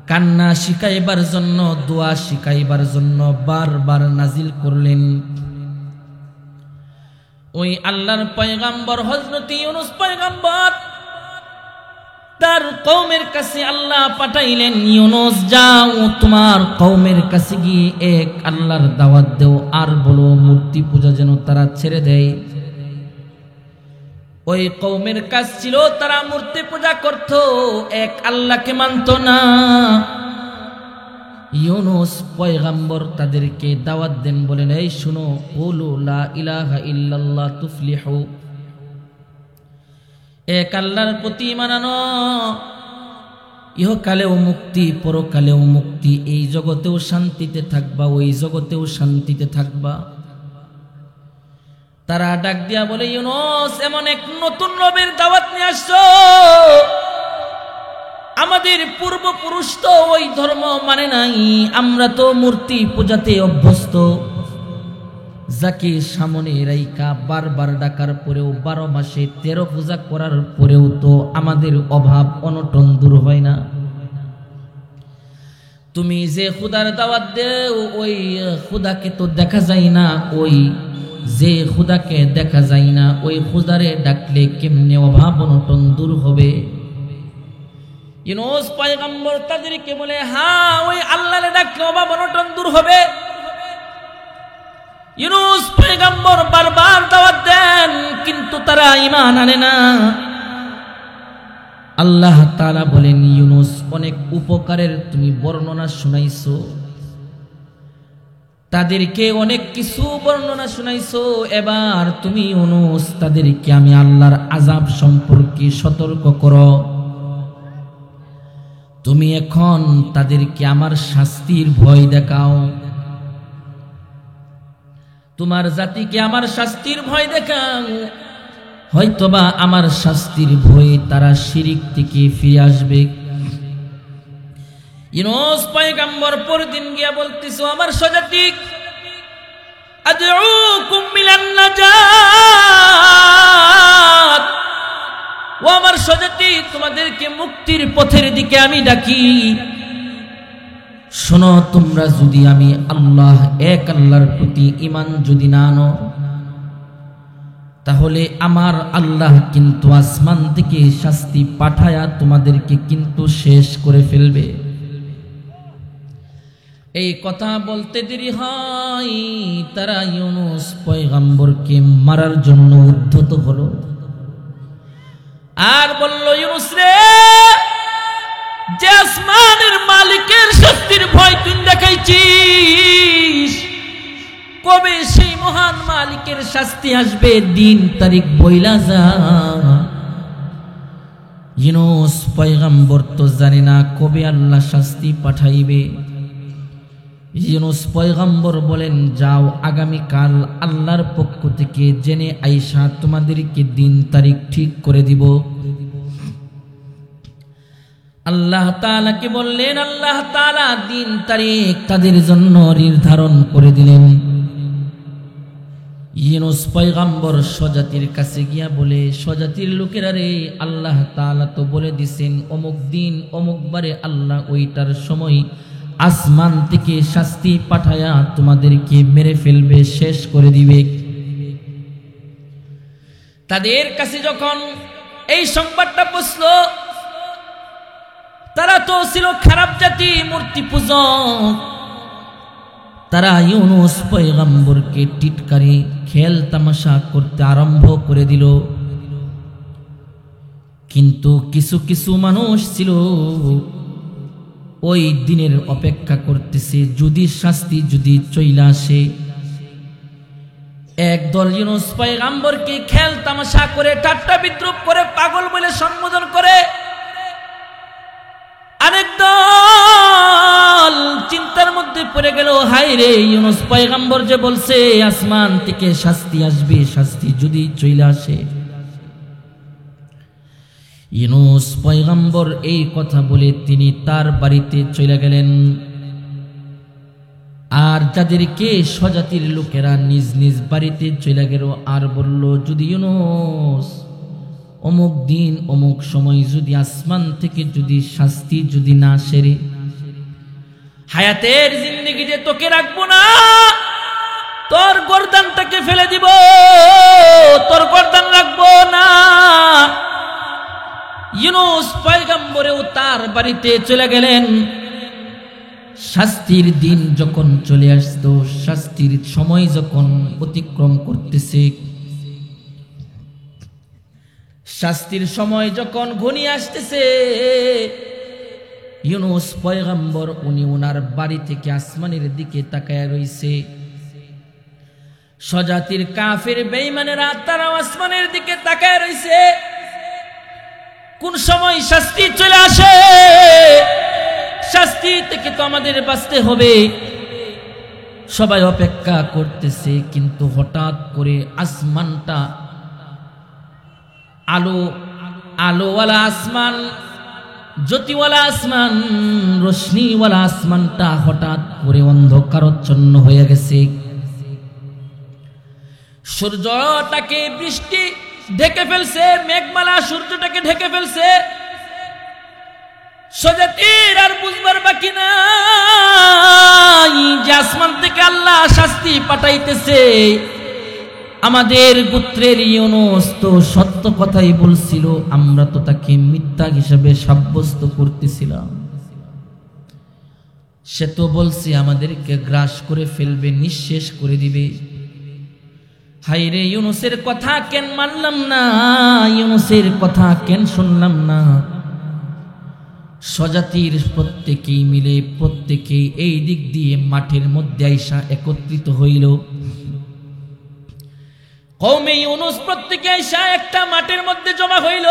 S1: কান্না শিখাইবার জন্য, দোয়া শিখাইবার জন্য বারবার নাজিল করলেন। ওই আল্লাহর পয়গম্বর হযরত ইউনুস পয়গম্বর তার কওমের কাছে আল্লাহ পাঠাইলেন, ইউনুস যাও তোমার কওমের কাছে গিয়ে এক আল্লাহর দাওয়াত দেও, আর বলো মূর্তি পূজা যেন তারা ছেড়ে দেয়। ওই কওমের কাজ ছিল তারা মূর্তি পূজা করত, এক আল্লাহকে মানত না। ইউনুস পয়গম্বর তাদেরকে দাওয়াত দেন, বলেন এই শুনো, কুলু লা ইলাহা ইল্লাল্লাহ তুফলিহু, এক আল্লাহর প্রতি ঈমান আনো, ইহকালেও মুক্তি পরকালেও মুক্তি, এই জগতেও শান্তিতে থাকবা, ওই জগতেও শান্তিতে থাকবা। তারা ডাক দিয়া বলে, ইউনুস এমন এক নতুন নবীর দাওয়াত নিয়ে আসছো, আমাদের পূর্বপুরুষ তো ওই ধর্ম মানে নাই, আমরা তো মূর্তি পূজাতে অভ্যস্ত। যাকে সামনে রাইকা বারবার ডাকার পরেও, 12 মাসে 13 পূজা করার পরেও তো আমাদের অভাব অনটন দূর হয় না। তুমি যে খুদার দাওয়াত দেও, ওই খুদাকে তো দেখা যায় না, ওই যে খুদাকে দেখা যায় না, ওই খুদারে ডাকলে কেমনে অভাব অনটন দূর হবে? ইউনুস পয়গম্বর তাদেরকে বলে, হ্যাঁ ওই আল্লাহরে ডাকলে অভাব অনটন দূর হবে। ইউনুস পয়গম্বর বারবার দাওয়াত দেন, কিন্তু তারা ঈমান আনে না। আল্লাহ তাআলা বলেন, ইউনুস অনেক উপকারের তুমি বর্ণনা শুনাইছো, তাদেরকে অনেক কিছু বর্ণনা শুনাইছো, এবার তুমি ইউনুস তাদেরকে আমি আল্লাহর আযাব সম্পর্কে সতর্ক করো। তুমি এখন তাদেরকে আমার শাস্তির ভয় দেখাও, তোমার জাতিকে আমার শাস্তির ভয় দেখাও, হয়তোবা আমার শাস্তির ভয়ে তারা শিরিক থেকে ফিরে আসবে। ইউনুস পয়গম্বর পরদিন গিয়া বলতেছো, আমার স্বজাতি আদউকুম মিনান নাজাত, ও আমার স্বজাতি তোমাদেরকে মুক্তির পথের দিকে আমি ডাকি। শোনো, তোমরা যদি আমি আল্লাহ এক আল্লাহর প্রতি ঈমান যদি না আনো, তাহলে আমার আল্লাহ কিন্তু আসমান থেকে শাস্তি পাঠায়া তোমাদেরকে কিন্তু শেষ করে ফেলবে। এই কথা বলতে দেরি হয়, তারা ইউনুস পয়গম্বরকে মারার জন্য উদ্ধত হলো, আর বলল, ইউনুস রে, যে আসমানের মালিকের শাস্তির ভয় তুই দেখাইছিস, কবে সেই মহান মালিকের শাস্তি আসবে দিন তারিখ বইলা যা। ইউনূস পয়গম্বর তো জানে না কবে আল্লাহ শাস্তি পাঠাইবে। ইউনূস পয়গম্বর বলেন, যাও আগামীকাল আল্লাহর পক্ষ থেকে জেনে আইসা তোমাদেরকে দিন তারিখ ঠিক করে দিব। আল্লাহ তাআলাকে বললেন, আল্লাহ তাআলা দিন তারিখ তাদের জন্য নির্ধারণ করে দিলেন। ইউনূস পয়গম্বর স্বজাতির কাছে গিয়া বলে, স্বজাতির লোকেরা রে, আল্লাহ তাআলা তো বলে দিছেন অমুক দিন অমুক বারে আল্লাহ ওইটার সময় আসমান থেকে শাস্তি পাঠায়া তোমাদেরকে মেরে ফেলবে, শেষ করে দিবে। তাদের কাছে যখন এই সংবাদটা পৌঁছলো, তারা তো ছিল খারাপ জাতি, মূর্তি পূজক। তারা ইউনূস পয়গম্বরকে টিটকারি খেল তামাশা করতে আরম্ভ করে দিল। কিন্তু কিছু কিছু মানুষ ছিল ওই দিনের অপেক্ষা করতেছে, যদি শাস্তি যদি চইলা আসে। একদল ইউনূস পয়গম্বরকে খেল তামাশা করে ঠাট্টা বিদ্রুপ করে পাগল বলে সম্বোধন করে, আরেক দল চিন্তার মধ্যে পড়ে গেল, হায় রে, ইউনূস পয়গম্বর যে বলছে আসমান থেকে শাস্তি আসবে, শাস্তি যদি চলে আসে। ইউনূস পয়গম্বর এই কথা বলে তিনি তার বাড়িতে চলে গেলেন। আর যাদেরকে স্বজাতির লোকেরা নিজ নিজ বাড়িতে চলে গেল আর বলল, যদি ইউনূস অমুক দিন অমুক সময় যদি আসমান থেকে যদি শাস্তি যদি না সেরে, হায়াতের জিন্দেগিতে তোকে রাখবো না, তোর গর্দানটাকে ফেলে দিব, তোর গর্দান রাখবো না। ইউনূস পয়গম্বরেও তার বাড়িতে চলে গেলেন। শাস্তির দিন যখন চলে আসতো, শাস্তির সময় যখন অতিক্রম করতেছে, শাস্তির সময় যখন ঘনিয়ে আসতেছে, ইউনূস পয়গম্বর উনি ওনার বাড়ি থেকে আসমানের দিকে তাকায়া রইছে। স্বজাতির কাফের বেঈমানেরা তারা আসমানের দিকে তাকায়া রইছে, কোন সময় শাস্তি চলে আসে, শাস্তি থেকে তো আমাদের বাঁচতে হবে। সবাই অপেক্ষা করতেছে, কিন্তু হঠাৎ করে আসমানটা আলোওয়ালা আসমান, জ্যোতিওয়ালা আসমান, রোশনীওয়ালা আসমানটা হঠাৎ করে অন্ধকারাচ্ছন্ন হয়ে গেছে। সূর্যটাকে বৃষ্টি ঢেকে ফেলছে, মেঘমালা সূর্যটাকে ঢেকে ফেলছে। স্বজাতির আর বুঝবার বাকি নাই যে আসমান থেকে আল্লাহ শাস্তি পাঠাইতেছে। আমাদের গোত্রের ইউনূস তো সত্য কথাই বলছিল, আমরা তো তাকে মিথ্যা হিসাবে সাব্যস্ত করতেছিলাম। সে তো বলছে আমাদেরকে গ্রাস করে ফেলবে, নিঃশেষ করে দিবে। হায়রে, ইউনূসের কথা কেন মানলাম না, ইউনূসের কথা কেন শুনলাম না। স্বজাতির প্রত্যেকেই মিলে প্রত্যেকেই এই দিক দিয়ে মাঠের মধ্যে আইসা একত্রিত হইল। কওমে ইউনূস প্রত্যেকে আইসা একটা মাঠের মধ্যে জমা হইল।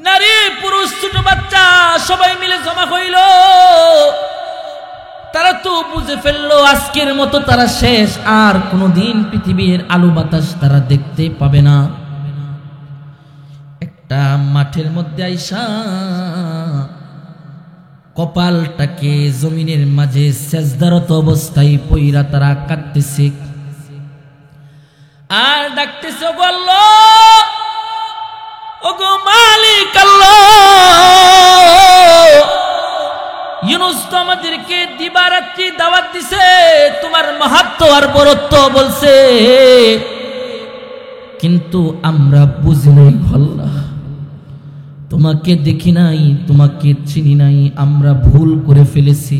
S1: নারী পুরুষ ছোট বাচ্চা সবাই মিলে জমা হইল। তারা তো বুঝে ফেললো আজকের মতো তারা শেষ, আর কোনোদিন পৃথিবীর আলো বাতাস তারা দেখতে পাবে না। একটা মাঠের মধ্যে আইসা কপালটাকে জমিনের মাঝে সেজদারত অবস্থায় পইরা তারা কাঁদতেছে আর ডাকতেছে, ওগো আল্লাহ, ওগো মালিক আল্লাহ, ইউনূস তো আমাদেরকে দিবারাত্রি দাওয়াত দিছে, তোমার মাহাত্ম্য আর বরত্ব বলছে, কিন্তু আমরা বুঝি নাই আল্লাহ, তোমাকে দেখি নাই, তোমাকে চিনি নাই, আমরা ভুল করে ফেলেছি।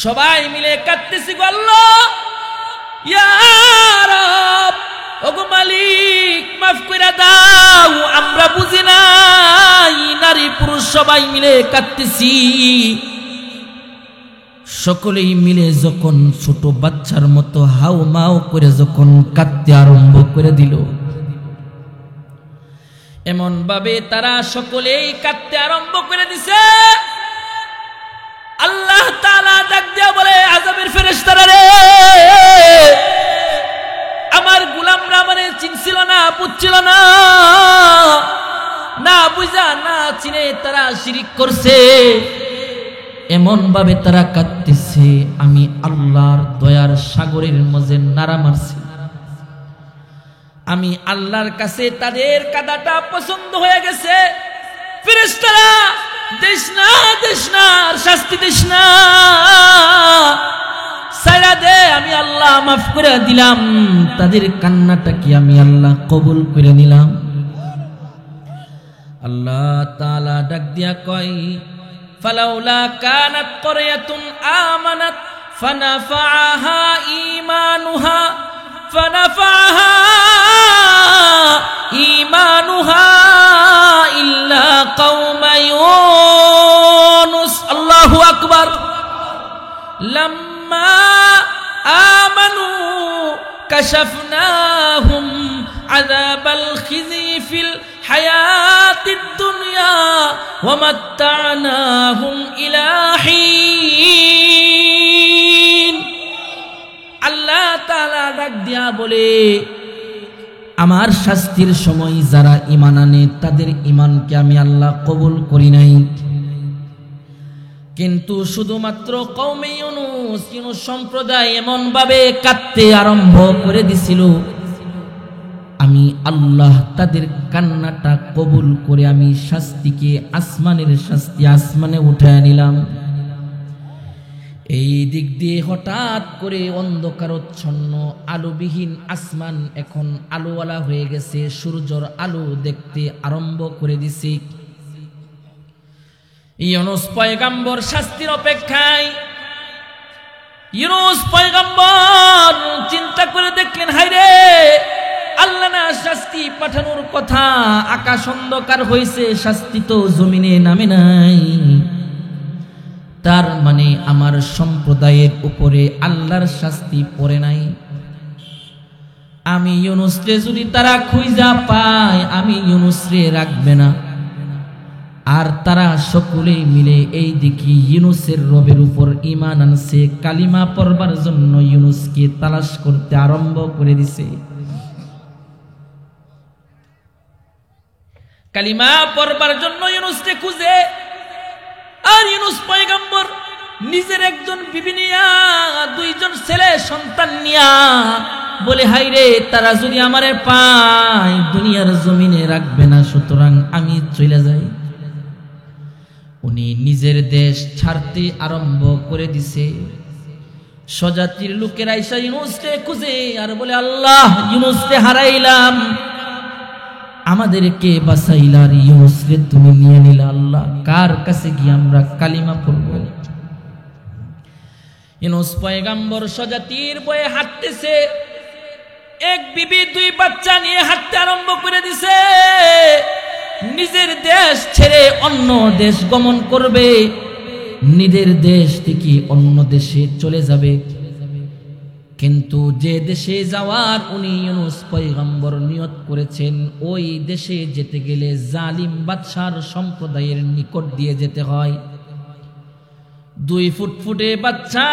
S1: সবাই মিলে কাঁদতেছি, গো আল্লাহ, ইয়া রব, ওগো মালিক, মাফ করে দাও, আমরা বুঝি নাই। নারী পুরুষ সবাই মিলে কাঁদতেছি। সকলেই মিলে যখন ছোট বাচ্চার মতো হাউ মাউ করে যখন কাঁদতে আরম্ভ করে দিল, এমন ভাবে তারা সকলেই কাঁদতে আরম্ভ করে দিছে। আল্লাহ তাআলা ডাক দিয়া বলে, আযাবের ফেরেশতারা রে, আমার গোলামরা মানে চিনছিল না, বুঝছিল না, না বুঝা না চিনে তারা শিরিক করছে, এমন ভাবে তারা কাঁদতেছে। আমি আল্লাহর দয়ার সাগরের মাঝে নাড়া মারছি। আমি আল্লাহর কাছে তাদের কাঁদাটা পছন্দ হয়ে গেছে। ফেরেশতারা, দেশ না শাস্তি দিস না, ছাইড়া দে, আমি আল্লাহ মাফ করে দিলাম। তাদের কান্নাটা কি আমি আল্লাহ কবুল করে নিলাম। আল্লাহ তাআলা ডাক দিয়া কয়, ফালাউলা কানাত ক্বরিয়াতুন আমানাত ফানাফাআহা ঈমানুহা ইল্লা কওমা ইউনুস। আল্লাহু আকবার। লাম্মা আমানু কাশাফনাহুম আযাবাল খিজি ফিল হায়াতিদ দুনিয়া ওয়া মাত্তা'নাহুম ইলা হিন। আল্লাহ তাআলা ডাক দিয়া বলে, আমার শাস্তির সময় যারা ঈমান আনে তাদের ঈমানকে আমি আল্লাহ কবুল করি নাই, কিন্তু শুধুমাত্র কওমে ইউনুস সম্প্রদায় এমন ভাবে কাঁদতে আরম্ভ করে দিছিল, আমি আল্লাহ তাদের কান্নাটা কবুল করে আমি শাস্তিকে, আসমানের শাস্তি আসমানে উঠায় নিলাম। এই দিক দিয়ে হঠাৎ করে অন্ধকারচ্ছন্ন আলোবিহীন আসমান এখন আলোওয়ালা হয়ে গেছে, সূর্যের আলো দেখতে আরম্ভ করে দিছে। ইউনুস পয়গম্বর শাস্তির অপেক্ষায়। ইউনুস পয়গম্বর চিন্তা করে দেখলেন, হায়রে আল্লাহ না শাস্তি পাঠানোর কথা, আকাশ অন্ধকার হয়েছে, শাস্তি তো জমিনে নামে নাই, তার মানে আমার সম্প্রদায়ের উপরে আল্লাহর শাস্তি পড়ে নাই। আমি ইউনুসরে যদি তারা খুঁজা পায়, আমি ইউনুসরে রাখবে না। আর তারা সকলেই মিলে এই দিকে ইউনুসের রবের উপর ঈমান আনছে, কালিমা পড়বার জন্য ইউনুসকে তালাশ করতে আরম্ভ করে দিছে। কালিমা পড়বার জন্য ইউনুসকে খুঁজে। আর ইউনুস পয়গম্বর নিজের একজন বিবি নিয়া, দুইজন ছেলে সন্তান নিয়া বলে, হায়রে তারা যদি আমারে পায় দুনিয়ার জমিনে রাখবে না, সুতরাং আমি চলে যাই। উনি নিজের দেশ ছাড়তে আরম্ভ করে দিছে। স্বজাতির লোকেরা আইসা ইউনুসকে খুঁজে আর বলে, আল্লাহ ইউনুসকে হারাইলাম, আমাদেরকে বাঁচাইলা, আর ইউনুসকে তুমি নিয়ে নিলা, আল্লাহ কার কাছে গিয়ে আমরা কালিমা পড়ব। ইউনুস পয়গম্বর স্বজাতির বয়ে হাঁটতেছে, এক বিবি দুই বাচ্চা নিয়ে হাঁটতে আরম্ভ করে দিছে। নিজের দেশ ছেড়ে অন্য দেশ গমন করবে, নিজের দেশ থেকে অন্য দেশে চলে যাবে। কিন্তু যে দেশে যাওয়ার উনি ইউনুস পয়গম্বর নিয়ত করেছেন, ওই দেশে যেতে গেলে জালিম বাদশার সম্প্রদায়ের নিকট দিয়ে যেতে হয়। 2 ফুটফুটে বাচ্চা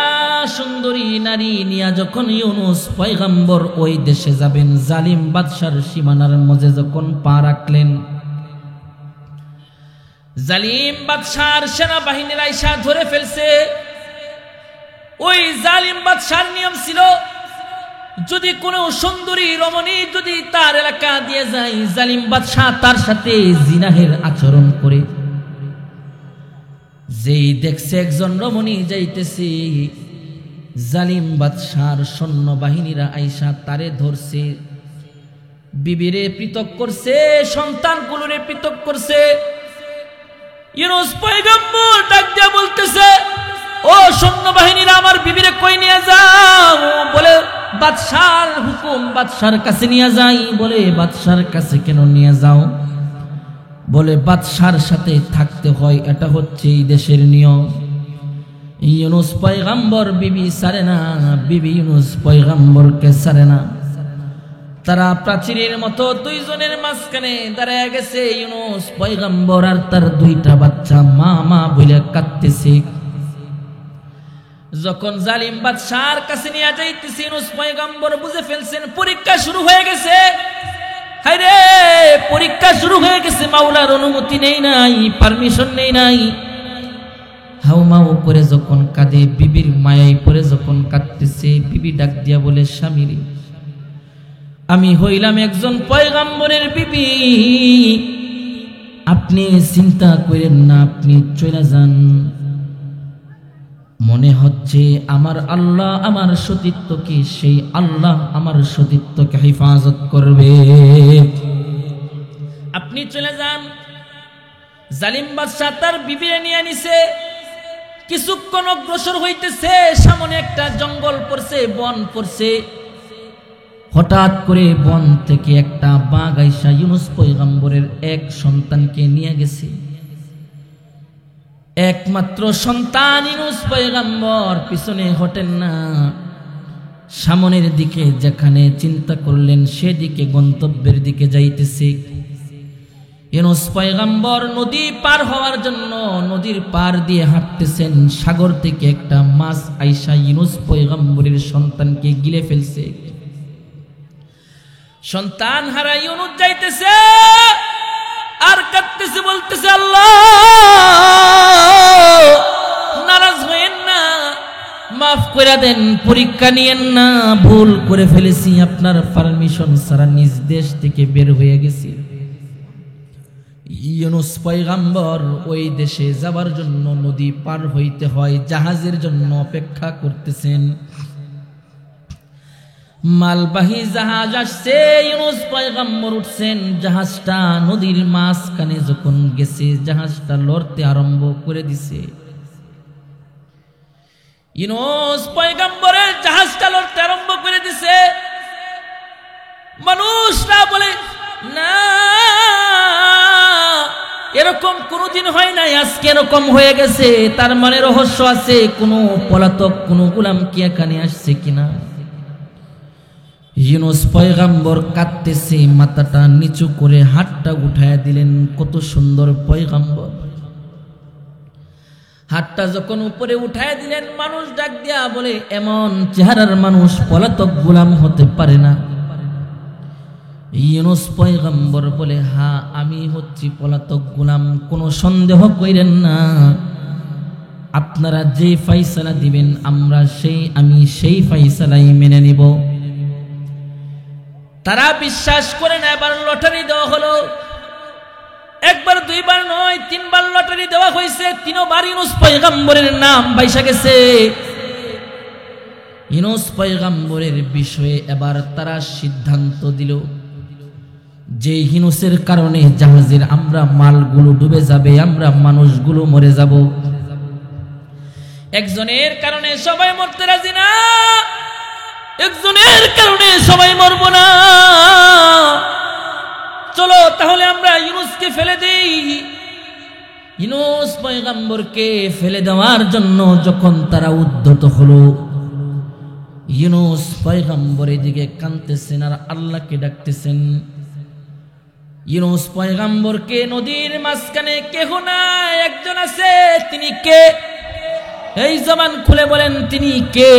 S1: সুন্দরী নারী নিয়া যখন ইউনুস পয়গম্বর ওই দেশে যাবেন, জালিম বাদশার সীমানার মাঝে যখন পা রাখলেন, জালিম বাদশার সেনাবাহিনীর আইসা ধরে ফেলছে। ওই জালিম বাদশার নিয়ম ছিল, যদি কোনো সুন্দরী রমণী যদি তার এলাকা দিয়ে যায়, জালিম বাদশা তার সাথে জিনাহের আচরণ করে। যেই দেখছে একজন রমণী যাইতেছে, জালিম বাদশার সৈন্যবাহিনীরা আইসা তারে ধরছে, বিবিরে পৃথক করছে, সন্তানগুলোরে পৃথক করছে। ইউনুস পয়গম্বর ডাক দিয়া বলতেছে, ও সৈন্যবাহিনীরা আমার বিবিরে কই নিয়ে যাও? বলে বাদশার হুকুম, বাদশার কাছে নিয়ে যাই। বলে বাদশার কাছে কেন নিয়ে যাও? বলে বাদশার সাথে থাকতে হয়, এটা হচ্ছে এই দেশের নিয়ম। ইউনুস পয়গম্বর বিবি সারে না, বিবি ইউনুস পয়গম্বরকে সারে না। তারা প্রাচীরের মতো দুইজনের মাঝখানে দাঁড়ায় গেছে। ইউনুস পয়গম্বর আর তার দুইটা বাচ্চা মা মা বলে কাঁদতেছে। যখন জালিম বাদশার কাছে নিয়ে যাইতেছে, ইউনুস পয়গম্বর বুঝে ফেলছেন পরীক্ষা শুরু হয়ে গেছে। হায়রে, পরীক্ষা শুরু হয়ে গেছে। মাওলার অনুমতি নেই নাই, পারমিশন নেই নাই। হাউমাউ করে যখন কাঁদে, বিবির মায়ায় পরে যখন কাঁদতেছে, বিবি ডাক দিয়া বলে, স্বামীরে, আমি হইলাম একজন পয়গম্বরের বিবি, আপনি চিন্তা করেন না, আপনি চলে যান। মনে হচ্ছে আমার আল্লাহ আমার সতীত্বকে, সেই আল্লাহ আমার সতীত্বকে হেফাজত করবে, আপনি চলে যান। জালিম বাদশা তার বিবিরে নিয়ে নিছে। কিছুক্ষণ অগ্রসর হইতেছে, সামনে একটা জঙ্গল পড়ছে, বন পড়ছে। হঠাৎ করে বন থেকে একটা বাঘ আইসা ইউনুস পয়গম্বরের এক সন্তানকে নিয়ে গেছে। একমাত্র সন্তান ইউনুস পয়গম্বর পিছনে হটেন না, সামনের দিকে যেখানে চিন্তা করলেন সেদিকে, গন্তব্যের দিকে যাইতেছে। ইউনুস পয়গম্বর নদী পার হওয়ার জন্য নদীর পার দিয়ে হাঁটতেছেন। সাগর থেকে একটা মাছ আইসা ইউনুস পয়গম্বরের সন্তানকে গিলে ফেলছে। সন্তান হারা ইউনুস যাইতেছে আর কাঁদতেছে, বলতেছে, আল্লাহ নারাজ হইেন না, মাফ করে দেন, পরীক্ষা নিয়েন না, ভুল করে ফেলেছি, আপনার পারমিশন ছাড়া নিজ দেশ থেকে বের হয়ে গেছি। ইউনুস পয়গম্বর ওই দেশে যাবার জন্য নদী পার হইতে হয়, জাহাজের জন্য অপেক্ষা করতেছেন। মালবাহী জাহাজ আসছে, ইউনুস পয়গম্বর উঠছেন। জাহাজটা নদীর মাঝখানে যখন গেছে, জাহাজটা লড়তে আরম্ভ করে দিছে। ইউনুস পয়গম্বরের জাহাজটা লড়তে আরম্ভ করে দিছে। মানুষরা বলে, না, এরকম কোনোদিন হয় নাই, আজকে এরকম হয়ে গেছে, তার মানে রহস্য আছে, কোনো পলাতক কোনো গোলাম কি এখানে আসছে কিনা। ইউনুস পয়গম্বর কাঁদতেছে, মাথাটা নিচু করে হাতটা উঠায় দিলেন। কত সুন্দর পয়গম্বর! হাতটা যখন উপরে উঠায় দিলেন, মানুষ ডাক দিয়া বলে, এমন চেহারার মানুষ পলাতক গোলাম হতে পারে না। ইউনুস পয়গম্বর বলে, হ্যাঁ, আমি হচ্ছি পলাতক গোলাম, কোনো সন্দেহ কইরেন না, আপনারা যে ফয়সালা দিবেন আমি সেই ফয়সালাই মেনে নিব। তারা বিশ্বাস করে না। এবার লটারি দেওয়া হলো, একবার দুইবার নয়, তিনবার লটারি দেওয়া হয়েছে। তিনবার ইউনুস পয়গম্বরের নাম বাইসা গেছে। ইউনুস পয়গম্বরের বিষয়ে এবার তারা সিদ্ধান্ত দিল যে ইউনুসের কারণে জাহাজের আমরা মালগুলো ডুবে যাবে, আমরা মানুষগুলো মরে যাব। একজনের কারণে সবাই মরতে রাজি না, একজনের কারণে সবাই মরব না। চলো তাহলে আমরা ইউনুসকে ফেলে দেই। ইউনুস পয়গম্বরকে ফেলে দেওয়ার জন্য যখন তারা উদ্যত হলো, ইউনুস পয়গম্বরের দিকে কাঁদতেছেন আর আল্লাহকে ডাকতেছেন। ইউনুস পয়গম্বরকে নদীর মাঝখানে কেহ নাই, একজন আছে। তিনি কে? এই জবান খুলে বলেন, তিনি কে?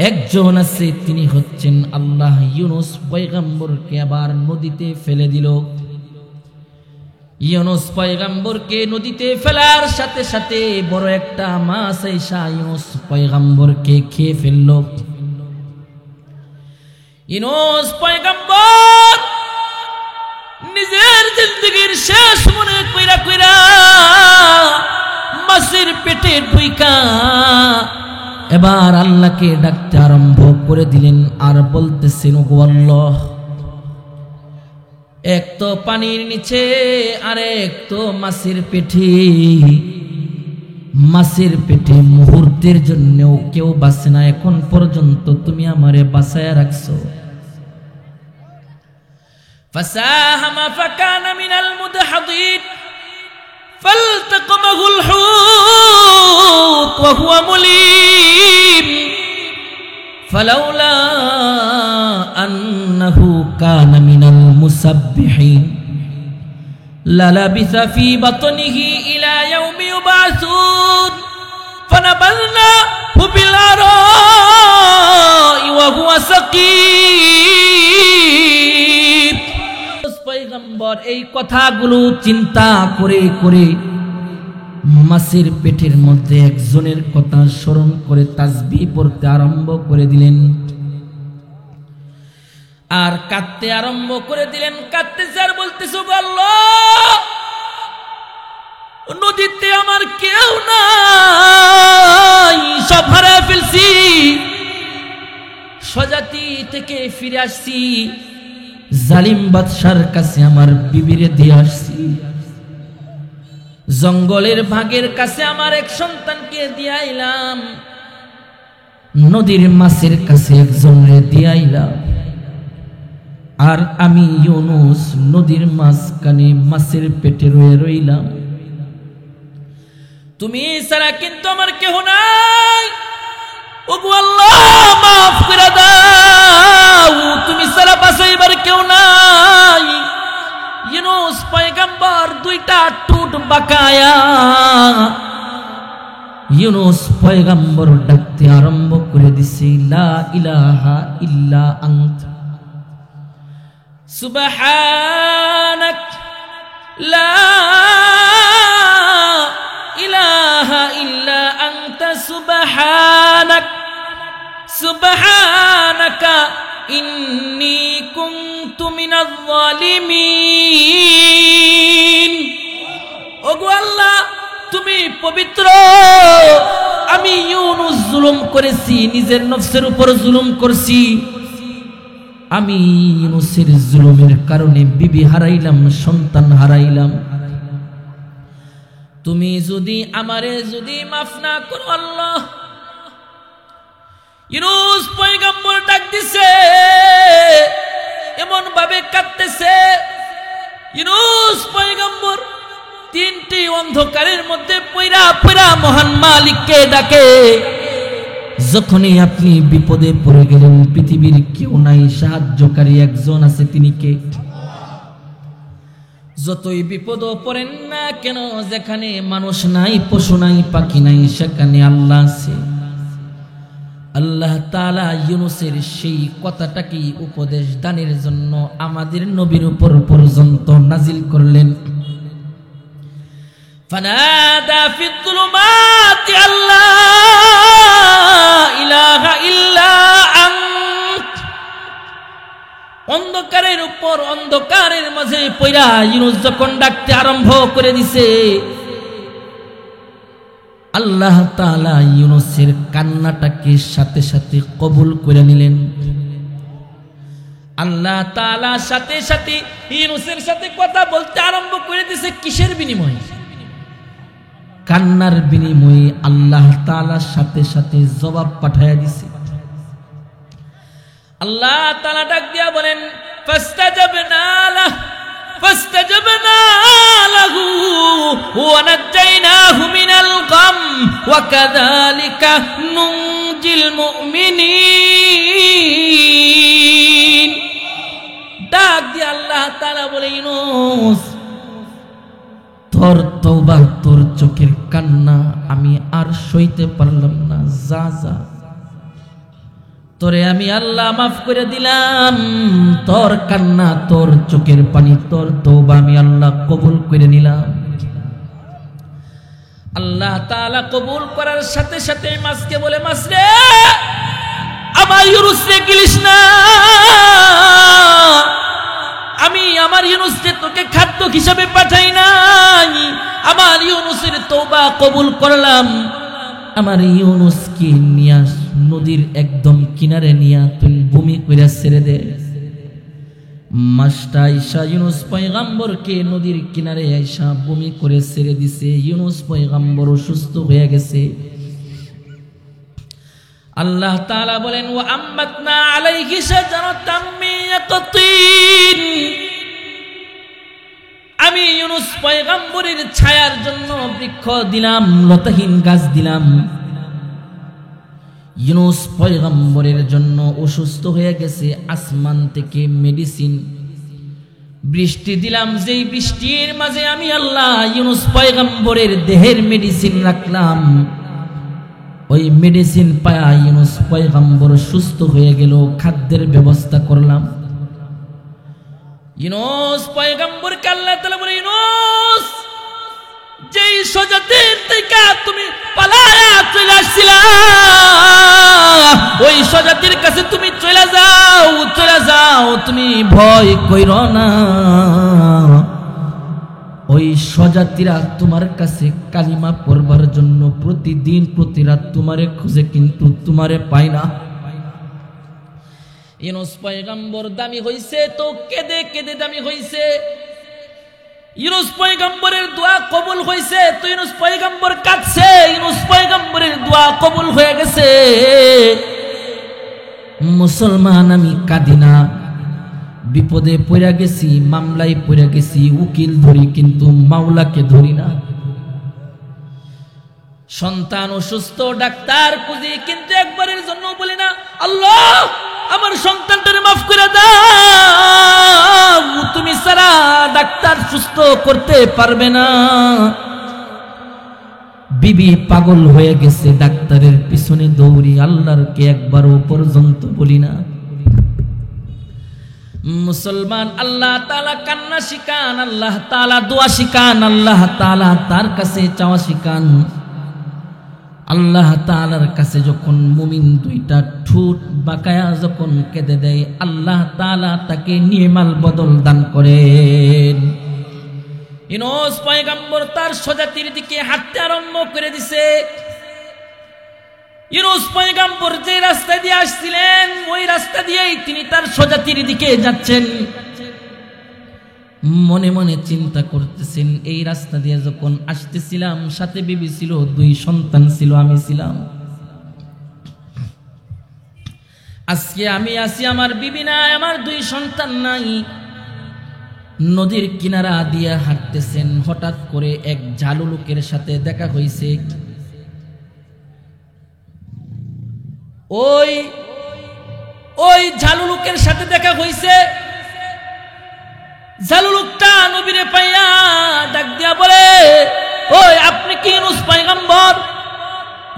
S1: একজন আছে, তিনি হচ্ছেন আল্লাহ। ইউনুস পয়গম্বরকে আবার নদীতে ফেলে দিল। ইউনুস পয়গম্বরকে নদীতে ফেলার সাথে সাথে বড় একটা মাছ এসে ইউনুস পয়গম্বরকে খেয়ে ফেলল। ইউনুস পয়গম্বর নিজের জিন্দগির শেষ মনে কইরা কইরা মাছের পেটে ঢুইকা এবার আল্লাহকে ডাকতে আরম্ভ করে দিলেন আর বলতেছেন, ওগো আল্লাহ, এক তো পানির নিচে আর এক তো মাছের পেটে। মাছের পেটে মুহূর্তের জন্যও কেউ বাঁচে না, এখন পর্যন্ত তুমি আমারে বাঁচায়া রাখছো। ফাসাহামা ফাকানা মিনাল মুদহাদিন ফালতাকামাহুল হুত ওয়া হুয়া মুলিম ফালাউলা আন্নাহু কানা মিনাল মুসাব্বিহিন লালাবিসা ফি বাতনিহি ইলা ইয়াউমি ইউবাসুন ফানাবাযনাহু বিল আরাই ওয়া হুয়া সাকীম। পয়গম্বর এই কথাগুলো চিন্তা করে করে মাছের পেটের মধ্যে একজনের কথা স্মরণ করে তাসবিহ পড়তে আরম্ভ করে দিলেন আর কাঁদতে আরম্ভ করে দিলেন। কাঁদতেছে আর বলতেছে, আল্লাহ, নদীতে আমার কেউ নাই, সব হারিয়ে ফেলছি, স্বজাতি থেকে ফিরে আসছি, জালিম বাদশার কাছে আমার বিবিরে দিয়ে আসছি, জঙ্গলের ভাগের কাছে আমার এক সন্তানকে দিয়ে আইলাম, নদীর মাছের কাছে একজনরে দিয়ে আইলাম, আর আমি ইউনুস নদীর মাঝখানে মাছের পেটে রয়ে রইলাম। তুমি ছাড়া কিন্তু আমার কেহ নাই, ওগো আল্লাহ মাফ করে দাও, তুমি ছাড়া বাঁচাইবার কেউ নাই। ইউনুস পয়গম্বর দুইটা টুট বাঁকায়া ইউনুস পয়গম্বর ডাকতে আরম্ভ করে দিছে, লা ইলাহা ইল্লা আনতা সুবহানাক, লা ইলাহা ইল্লা আনতা সুবহানাক, সুবহানাকা ইন্নী কুনতু মিনাজ জালিমিন। ওগো আল্লাহ, তুমি পবিত্র, আমি ইউনুস জুলুম করেছি, নিজের নফসের উপর জুলুম করছি, আমি ইউনুসের জুলুমের কারণে বিবি হারাইলাম, সন্তান হারাইলাম, তুমি যদি আমারে যদি মাফ না করো আল্লাহ। ইউনুস পয়গম্বর ডাক দিছে, এমন ভাবে কাঁদতেছে। ইউনুস পয়গম্বর তিনটি অন্ধকারের মধ্যে পয়রা পয়রা মহান মালিককে ডাকে। যখনই আপনি বিপদে পড়ে গেলেন, পৃথিবীর কেউ নাই, সাহায্যকারী একজন আছে, তিনি কে? যতই বিপদ পড়েন না কেন, যেখানে মানুষ নাই, পশু নাই, পাখি নাই, সেখানে আল্লাহ আছে। আল্লাহ তাআলা ইউনুসের সেই কথাটাকে উপদেশ দানের জন্য আমাদের নবীর উপর পর্যন্ত নাজিল করলেন। ফানাদা ফিদ যুলুমাতি আল্লা ইলাহা ইল্লা আনত। অন্ধকারের উপর অন্ধকারের মাঝে পয়রা ইউনুস যখন ডাকতে আরম্ভ করে দিছে, আল্লাহ তাআলা ইউনুসের কান্নাটাকে সাথে সাথে কবুল করে নিলেন। আল্লাহ তাআলা সাথে সাথে ইউনুসের সাথে কথা বলতে আরম্ভ করে দিছে। কিসের বিনিময়ে? কান্নার বিনিময়ে আল্লাহ তাআলা সাথে সাথে জবাব পাঠায়া দিছে। আল্লাহ তাআলা ডাক দিয়া বলেন, ফাস্তাজাবনা লাহু ওয়া নাজ্জাইনাহু মিনাল গাম ওয়া কাযালিকা নুনজিল মুমিনিন। ডাক দিয়া আল্লাহ তাআলা বলে, ইউনুস, তোর তওবা, তোর চোখের কান্না আমি আর সইতে পারলাম না, যা যা, তোরে আমি আল্লাহ মাফ করে দিলাম। তোর কান্না, তোর চোখের পানি, তোর তওবা আমি আল্লাহ কবুল করে নিলাম। আল্লাহ তাআলা কবুল করার সাথে সাথে মাছকে বলে, মাছ রে, আমার ইউনুস রে গিলিস না, আমি আমার ইউনুসকে তোকে খাদ্য হিসাবে পাঠাই নাই, আমার ইউনুসের তওবা কবুল করলাম। আমার ইউনুসকে নিয়া নদীর একদম কিনারে নিয়া তুই ভূমি কইরা ছেড়ে দে। মাছটা আইসা ইউনুস পয়গম্বরকে নদীর কিনারে আইসা ভূমি করে ছেড়ে দিছে। ইউনুস পয়গম্বর অসুস্থ হয়ে গেছে। আল্লাহ তাআলা বলেন, ওয়া আম্বাতনা আলাইহি শাজারাতাম মিন ইয়াকতিন। আমি ইউনুস পয়গম্বরের ছায়ার জন্য বৃক্ষ দিলাম, লতাহীন গাছ দিলাম। ইউনুস পয়গম্বরের জন্য অসুস্থ হয়ে গেছে, আসমান থেকে মেডিসিন বৃষ্টি দিলাম। যেই বৃষ্টির মাঝে আমি আল্লাহ ইউনুস পয়গম্বরের দেহের মেডিসিন রাখলাম, ওই মেডিসিন পায়া ইউনুস পয়গম্বর সুস্থ হয়ে গেল। খাদ্যের ব্যবস্থা করলাম। ইউনুস পয়গম্বরকে আল্লাহ তাআলা বলে, ইউনুস, যেই সজাতির থেকে তুমি পালায়া চলে আসছিলা, ওই সজাতির কাছে তুমি চলে যাও, তুমি ভয় কইরো না। ওই সজাতিরা তোমার কাছে কালিমা পড়বার জন্য প্রতিদিন প্রতি রাত তোমারে খুঁজে, কিন্তু তোমারে পায় না। ইউনুস পয়গম্বর দামি হইছে তো কেঁদে কেঁদে দামি হইছে। ইউনুস পয়গম্বরের দোয়া কবুল হইছে তো ইউনুস পয়গম্বর কাঁদছে। ইউনুস পয়গম্বরের দোয়া কবুল হয়ে গেছে। মুসলমান আমি কাঁদি না, বিপদে পড়ে গেছি, মামলায় পড়ে গেছি, উকিল ধরি কিন্তু মাওলাকে ধরি না। সন্তান অসুস্থ, ডাক্তার খুঁজি, কিন্তু একবারের জন্য বলি না আল্লাহ আমার সন্তানটারে মাফ করে দাও, তুমি ছাড়া ডাক্তার সুস্থ করতে পারবে না। বিবি পাগল হয়ে গেছে, ডাক্তারের পিছনে দৌড়ি, আল্লাহরকে একবারও পর্যন্ত বলি না। মুসলমান, আল্লাহ তাআলা কান্না শিখান, আল্লাহ তাআলা দোয়া শিখান, আল্লাহ তাআলা তার কাছে চাওয়া শিখান। আল্লাহ তাআলার কাছে যখন মুমিন দুইটা ঠোঁট বাঁকায়া যখন কেঁদে দেয়, আল্লাহ তাআলা তাকে নির্মাল বদল দান করেন। ইউনুস পয়গম্বর তার স্বজাতির দিকে হাঁটতে আরম্ভ করে দিছে। ইউনুস পয়গম্বর যে রাস্তা দিয়ে আসছিলেন, ওই রাস্তা দিয়েই তিনি তার স্বজাতির দিকে যাচ্ছেন। মনে মনে চিন্তা করতেছেন, এই রাস্তা দিয়ে যখন আসতেছিলাম সাথে বিবি ছিল, 2 সন্তান ছিল, আমি ছিলাম। আজকে আমি আছি, আমার বিবি নাই, আমার 2 সন্তান নাই। নদীর কিনারা দিয়ে হাঁটতেছেন, হঠাৎ করে এক ঝালু লোকের সাথে দেখা হয়েছে। ওই ঝালু লোকের সাথে দেখা হয়েছে। ঝালু লোকটা নবীরে পাইয়া ডাক দিয়া বলে, ওই আপনি কি ইউনুস পয়গম্বর?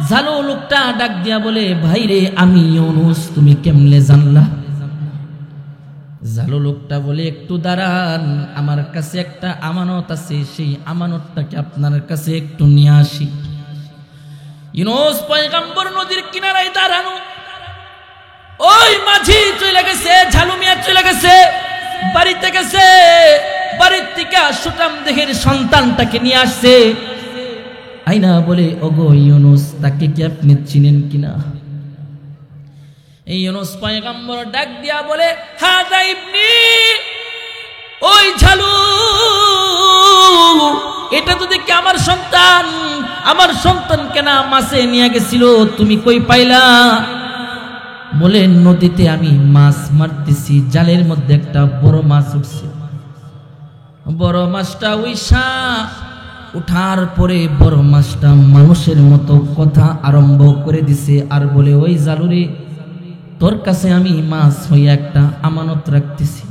S1: ঝালু লোকটা ডাক দিয়া বলে, ভাই রে আমি ইউনুস, তুমি কেমনে জানলা? ঝালু লোকটা বলে, একটু দাঁড়ান, আমার কাছে একটা আমানত আছে, সেই আমানতটাকে আপনার কাছে একটু নিয়ে আসি। ইউনুস পয়গম্বর নদীর কিনারায় দাঁড়ানো। ওই মাঝি চলে গেছে, ঝালু মিয়া চলে গেছে, বাড়িতে গেছে, বাড়ির থেকে সুটাম দেহের সন্তানটাকে নিয়ে আসছে। আইনা বলে, ওগো ইউনুস, তাকে কি আপনি চিনেন কিনা? এই ইউনুস পয়গম্বর ডাক দিয়া বলে, হাদা ইবনি, ওই ঝালু, এটা তো দেখি আমার সন্তান। আমার সন্তান কেনা মাছে নিয়ে গেছিল, তুমি কই পাইলা? বলে, নদীতে আমি মাছ মারতেছি, জালের মধ্যে একটা বড় মাছ উঠছে। বড় মাছটা উঠার পরে বড় মাছটা মানুষের মতো কথা আরম্ভ করে দিছে, আর বলে, ওই জালুরে, তোর কাছে আমি মাছ হইয়া একটা আমানত রাখতেছি।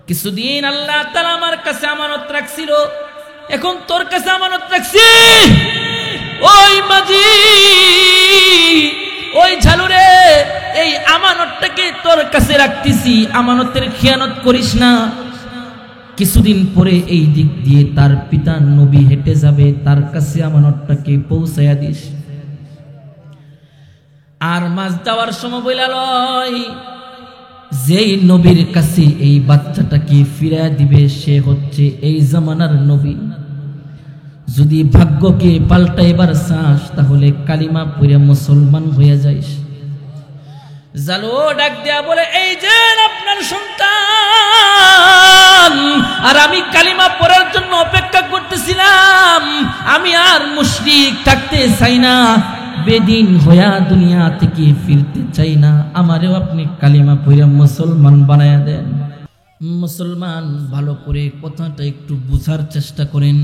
S1: কিছুদিন আল্লাহ তাআলা আমার কাছে আমানত রাখছিল, এখন তোর কাছে আমানত রাখছি। ওই মাঝি, ওই ঝালুরে, এই আমানতটাকে তোর কাছে রাখতেছি, আমানতের খেয়ানত করিস না। কিছুদিন পরে এই দিক দিয়ে তার পিতা নবী হেঁটে যাবে, তার কাছে আমানতটাকে পৌঁছাইয়া দিস। আর মাছ যাওয়ার সময় বইলা লয়, যেই নবীর কাছে এই বাচ্চাটাকে ফিরাইয়া দিবে, সে হচ্ছে এই জামানার নবী। যদি ভাগ্যকে পাল্টাইবার চাস, তাহলে কালিমা পড়ে মুসলমান হয়ে যাইস। জালু ডাক দেয়া বলে, এই যে আপনার সন্তান, আর আমি কালিমা পড়ার জন্য অপেক্ষা করতেছিলাম। আমি আর মুশরিক থাকতে চাই না, বেদিন হইয়া দুনিয়া থেকে ফিরতে চাই না। আমারেও আপনি কালিমা পড়ে মুসলমান বানায়া দেন। মুসলমান ভালো করে কথাটা একটু বুঝার চেষ্টা করেন।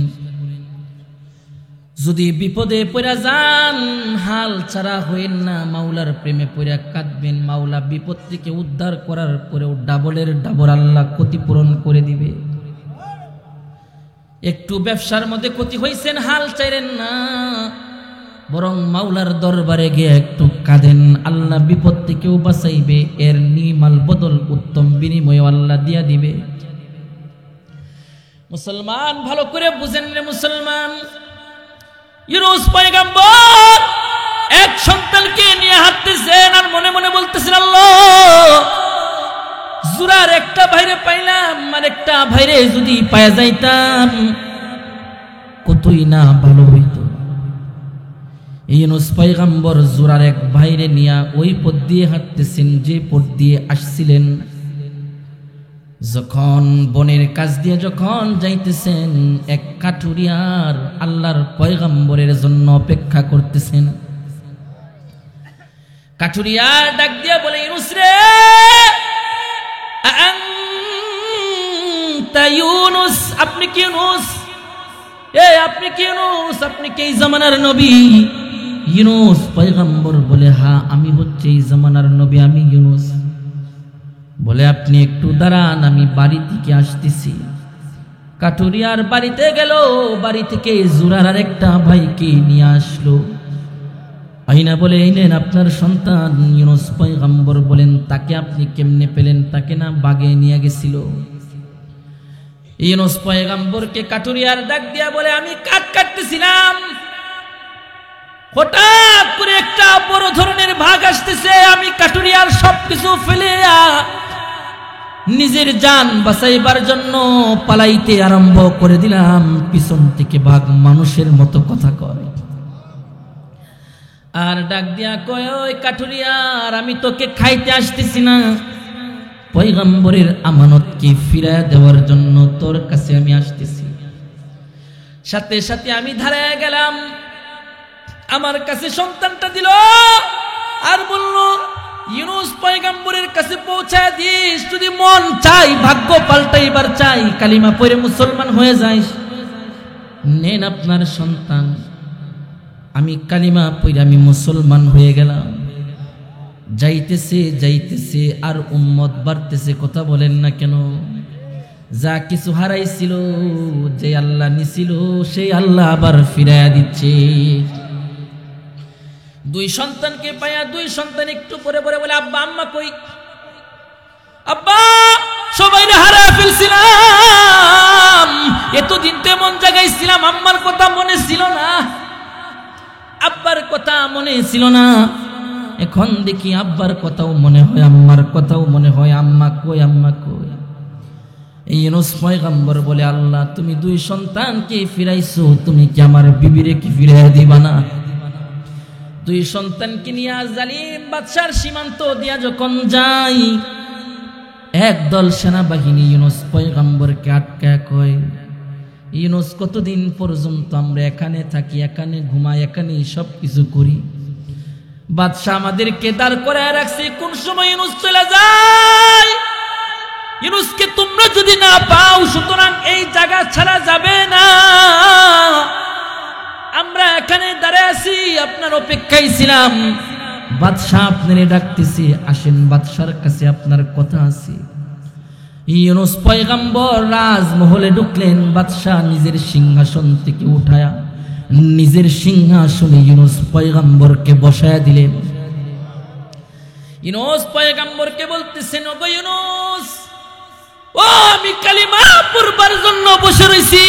S1: যদি বিপদে পড়া যান হাল ছাড়া হইেন না, মাওলার প্রেমে পড়া কাঁদবেন। মাওলা বিপদ থেকে উদ্ধার করার পরেও ডাবলের ডাবল আল্লাহ ক্ষতিপূরণ করে দিবে। একটু ব্যবসার মধ্যে ক্ষতি হইছেন, হাল চাইরেন না, বরং মাওলার দরবারে গিয়ে একটু কাঁদেন। আল্লাহ বিপদ থেকেও বাঁচাইবে, এর নিমাল বদল উত্তম বিনিময় আল্লাহ দিয়া দিবে। মুসলমান ভালো করে বুঝেন রে মুসলমান, ইউনূস পয়গম্বর এক সন্তানকে নিয়ে হাঁটতেছেন আর মনে মনে বলতেছেন, আল্লাহ জুরার একটা ভাইরে পাইলাম, আর একটা ভাইরে যদি পাওয়া যাইতাম কতই না ভালো হইতো। ইউনূস পয়গম্বর জুরার এক ভাইরে নিয়ে ওই পথ দিয়ে হাঁটতেছেন যে পথ দিয়ে আসছিলেন। যখন বনের কাছ দিয়ে যখন যাইতেছেন, এক কাঠুরিয়ার আল্লাহর পয়গম্বরের জন্য অপেক্ষা করতেছেন। কাঠুরিয়ার ডাক দিয়া বলে, ইউনূস রে, আনতা ইউনূস, আপনি কি ইউনূস? আপনি কি ইউনূস? আপনি কি এই জামানার নবী? ইউনূস পয়গম্বর বলে, হ্যাঁ আমি হচ্ছে এই জামানার নবী, আমি ইউনূস। বলে, আপনি একটু দাঁড়ান, আমি বাড়ি থেকে আসতেছি। কাঠুরিয়ার বাড়িতে গেল, বাড়ি থেকে জুরার আর একটা ভাইকে নিয়ে আসলো। আইনা বলে, এই নেন আপনার সন্তান। ইউনূস পয়গম্বর বলেন, তাকে আপনি কেমনে পেলেন? তাকে না বাগে নিয়ে গেছিল। ইউনূস পয়গম্বরকে কাঠুরিয়ার ডাক দিয়া বলে, আমি কাঠ কাটতেছিলাম, হঠাৎ করে একটা বড় ধরনের ভাগ আসতেছে, আমি কাঠুরিয়ার সবকিছু ফেলে নিজের জান বাঁচাইবার জন্য পালাইতে আরম্ভ করে দিলাম। পিছন থেকে ভাগ মানুষের মতো কথা কয় আর ডাক দিয়া কয়, ওই কাঠুরিয়ার, আমি তোকে খাইতে আসতেছি না, পয়গম্বরের আমানতকে ফিরায় দেওয়ার জন্য তোর কাছে আমি আসতেছি। সাথে সাথে আমি ধারায় গেলাম, আমার কাছে সন্তানটা দিল আর বলল, ইউনূস পয়গম্বরের কাছে পৌঁছায় দিস, যদি মন চাই, ভাগ্য পাল্টাইবার চাই, কালিমা পড়ে মুসলমান হয়ে যাইস, নেন আপনার সন্তান। আমি কালিমা পড়ে আমি মুসলমান হয়ে গেলাম। যাইতেছে যাইতেছে আর উম্মত বাড়তেছে, কথা বলেন না কেন? যা কিছু হারাইছিল, যে আল্লাহ নিছিল, সেই আল্লাহ আবার ফিরাইয়া দিচ্ছে। দুই সন্তানকে পায়া দুই সন্তান একটু পরে পরে বলে, আব্বা আম্মা কই? আব্বা সবাই হারায় ফেলছিলাম, এতদিন তো এমন জায়গায় ছিলাম, আম্মার কথা মনে ছিল না, আব্বার কথা মনে ছিল না, এখন দেখি আব্বার কথাও মনে হয়, আম্মার কথাও মনে হয়, আম্মা কই, আম্মা কই? ইউনূস পয়গম্বর বলে, আল্লাহ তুমি দুই সন্তানকে ফিরাইছো, তুমি কি আমার বিবিরে কি ফিরাইয়া দিবা না? দুই সন্তানকে নিয়ে জালিম বাদশার সীমান্ত দিয়া যখন যাই, একদল সেনাবাহিনী ইউনূস পয়গম্বরকে আটকায় কয়, ইউনূস কতদিন পর্যন্ত আমরা এখানে থাকি, এখানে ঘুমাই, এখানে সব কিছু করি, বাদশা আমাদেরকে দাঁড় করায় রাখছে, কোন সময় ইউনূস চলে যায়? ইউনূসকে তোমরা যদি না পাও, সুতরাং এই জায়গা ছাড়া যাবে না, আমরা এখানে দাঁড়ায় আছি, আপনার অপেক্ষায় ছিলাম, বাদশা আপনারে ডাকতেছে, আসেন বাদশার কাছে আপনার কথা আছে। ইউনূস পয়গম্বর রাজমহলে ঢুকলেন, বাদশা নিজের সিংহাসন থেকে উঠায়া নিজের সিংহাসনে ইউনূস পয়গম্বরকে বসায়া দিলেন। ইউনূস পয়গম্বরকে বলতেছেন, ওগো ইউনূস, ও আমি কালিমা পড়বার জন্য বসে রইছি,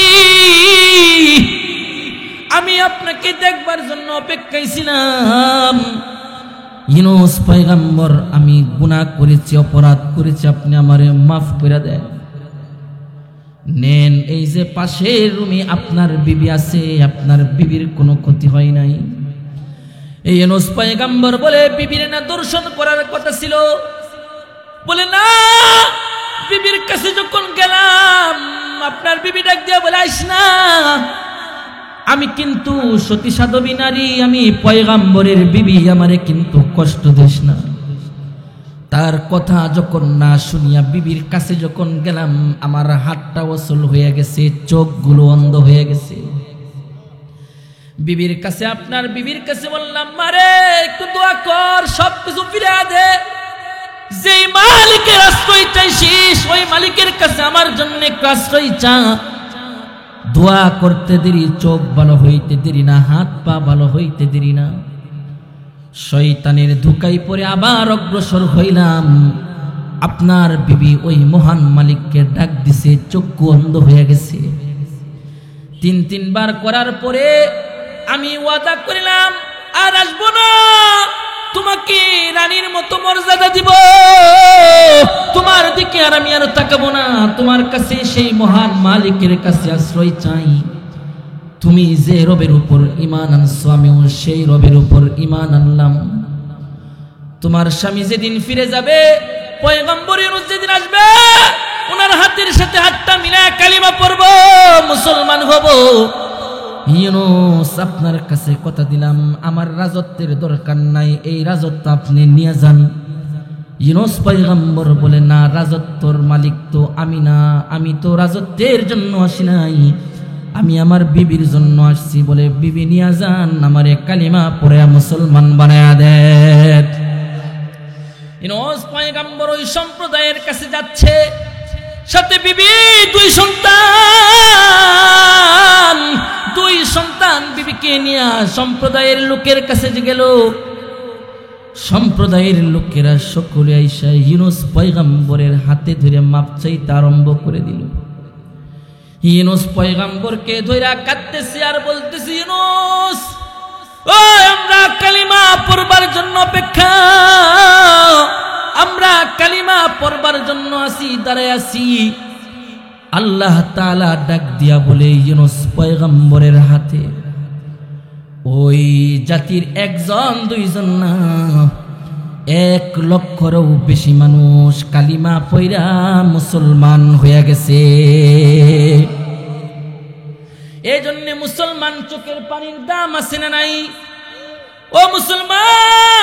S1: আমি আপনাকে দেখবার জন্য অপেক্ষায় ছিলাম। ইউনূস পয়গম্বর, আমি গুনাহ করেছি, অপরাধ করেছি, আপনি আমারে মাফ করে দেন। নেন, এই যে পাশের রুমে আপনার বিবি আছে, আপনার বিবির কোনো ক্ষতি হয় নাই। এই ইউনূস পয়গম্বর বলে, বিবির না দর্শন করার কথা ছিল? বলে, না, বিবির কাছে যখন গেলাম, আপনার বিবি ডাক দিয়া বলে, আইস না, আমি কিন্তু সতী সাধবী নারী, আমি পয়গম্বরের বিবি, আমারে কিন্তু কষ্ট দিস না। তার কথা যখন না শুনিয়া বিবির কাছে যখন গেলাম, আমার হাতটা ওসল হয়ে গেছে, চোখগুলো অন্ধ হয়ে গেছে। বিবির কাছে, আপনার বিবির কাছে বললাম, মারে একটু দোয়া কর, সব কিছু ফিরে দে। যেই মালিকের আশ্রয় চাইছিস ওই মালিকের কাছে আমার জন্য একটু আশ্রয় চা। দোয়া করতে দেরি, চোখ ভালো হইতে দেরি না, হাত পা ভালো হইতে দেরি না। শয়তানের ধোঁকায় পড়ে আবার অগ্রসর হইলাম। আপনার বিবি ওই মহান মালিককে ডাক দিছে, চক্ষু অন্ধ হয়ে গেছে। তিনবার করার পরে আমি ওয়াদা করিলাম, আর আসবো না, তোমাকে রানীর মতো মর্যাদা দিব, তোমার দিকে আর আমি আর তাকাবো না, তোমার কাছে সেই মহান মালিকের কাছে আশ্রয় চাই। তুমি যে রবের উপর ঈমান আনছো, আমিও সেই রবের উপর ঈমান আনলাম। তোমার স্বামী যেদিন ফিরে যাবে, পয়গম্বর ইউনূস যেদিন আসবে, ওনার হাতের সাথে হাতটা মিলায় কালিমা পড়ব, মুসলমান হব। ইউনূস, আপনার কাছে কথা দিলাম, আমার রাজত্বের দরকার নাই, এই রাজত্ব আপনি নিয়ে যান। ইউনূস পয়গম্বর বলে, না, রাজত্বর মালিক তো আমি না, আমি তো রাজত্বের জন্য আসি নাই, আমি আমার বিবির জন্য আসছি। বলে, বিবি নিয়ে যান, আমারে কালিমা পড়ে মুসলমান বানায়া দেন। ইউনূস পয়গম্বর ওই সম্প্রদায়ের কাছে যাচ্ছে, সাথে বিবি, দুই সন্তান বিবিকে নিয়ে সম্প্রদায়ের লোকের কাছে গেল। সম্প্রদায়ের লোকেরা সকলে আইসা ইউনূস পয়গম্বরের হাতে ধরে মাপ চাইতে আরম্ভ করে দিল। ইউনূস পয়গম্বরকে ধইরা কাঁদতেছি আর বলতেছি, ইউনূস, ও আমরা কালিমা পড়বার জন্য অপেক্ষা, আমরা কালিমা পড়বার জন্য আসি, দাঁড়ায় আছি। আল্লাহ তাআলা ডাক দিয়া বলে, ইউনূস পয়গম্বরের হাতে ওই জাতির একজন দুইজন না, 1 লক্ষেরও বেশি মানুষ কালিমা পয়রা মুসলমান হয়ে গেছে। এই জন্য মুসলমান চোখের পানির দাম আছে না নাই? ও মুসলমান,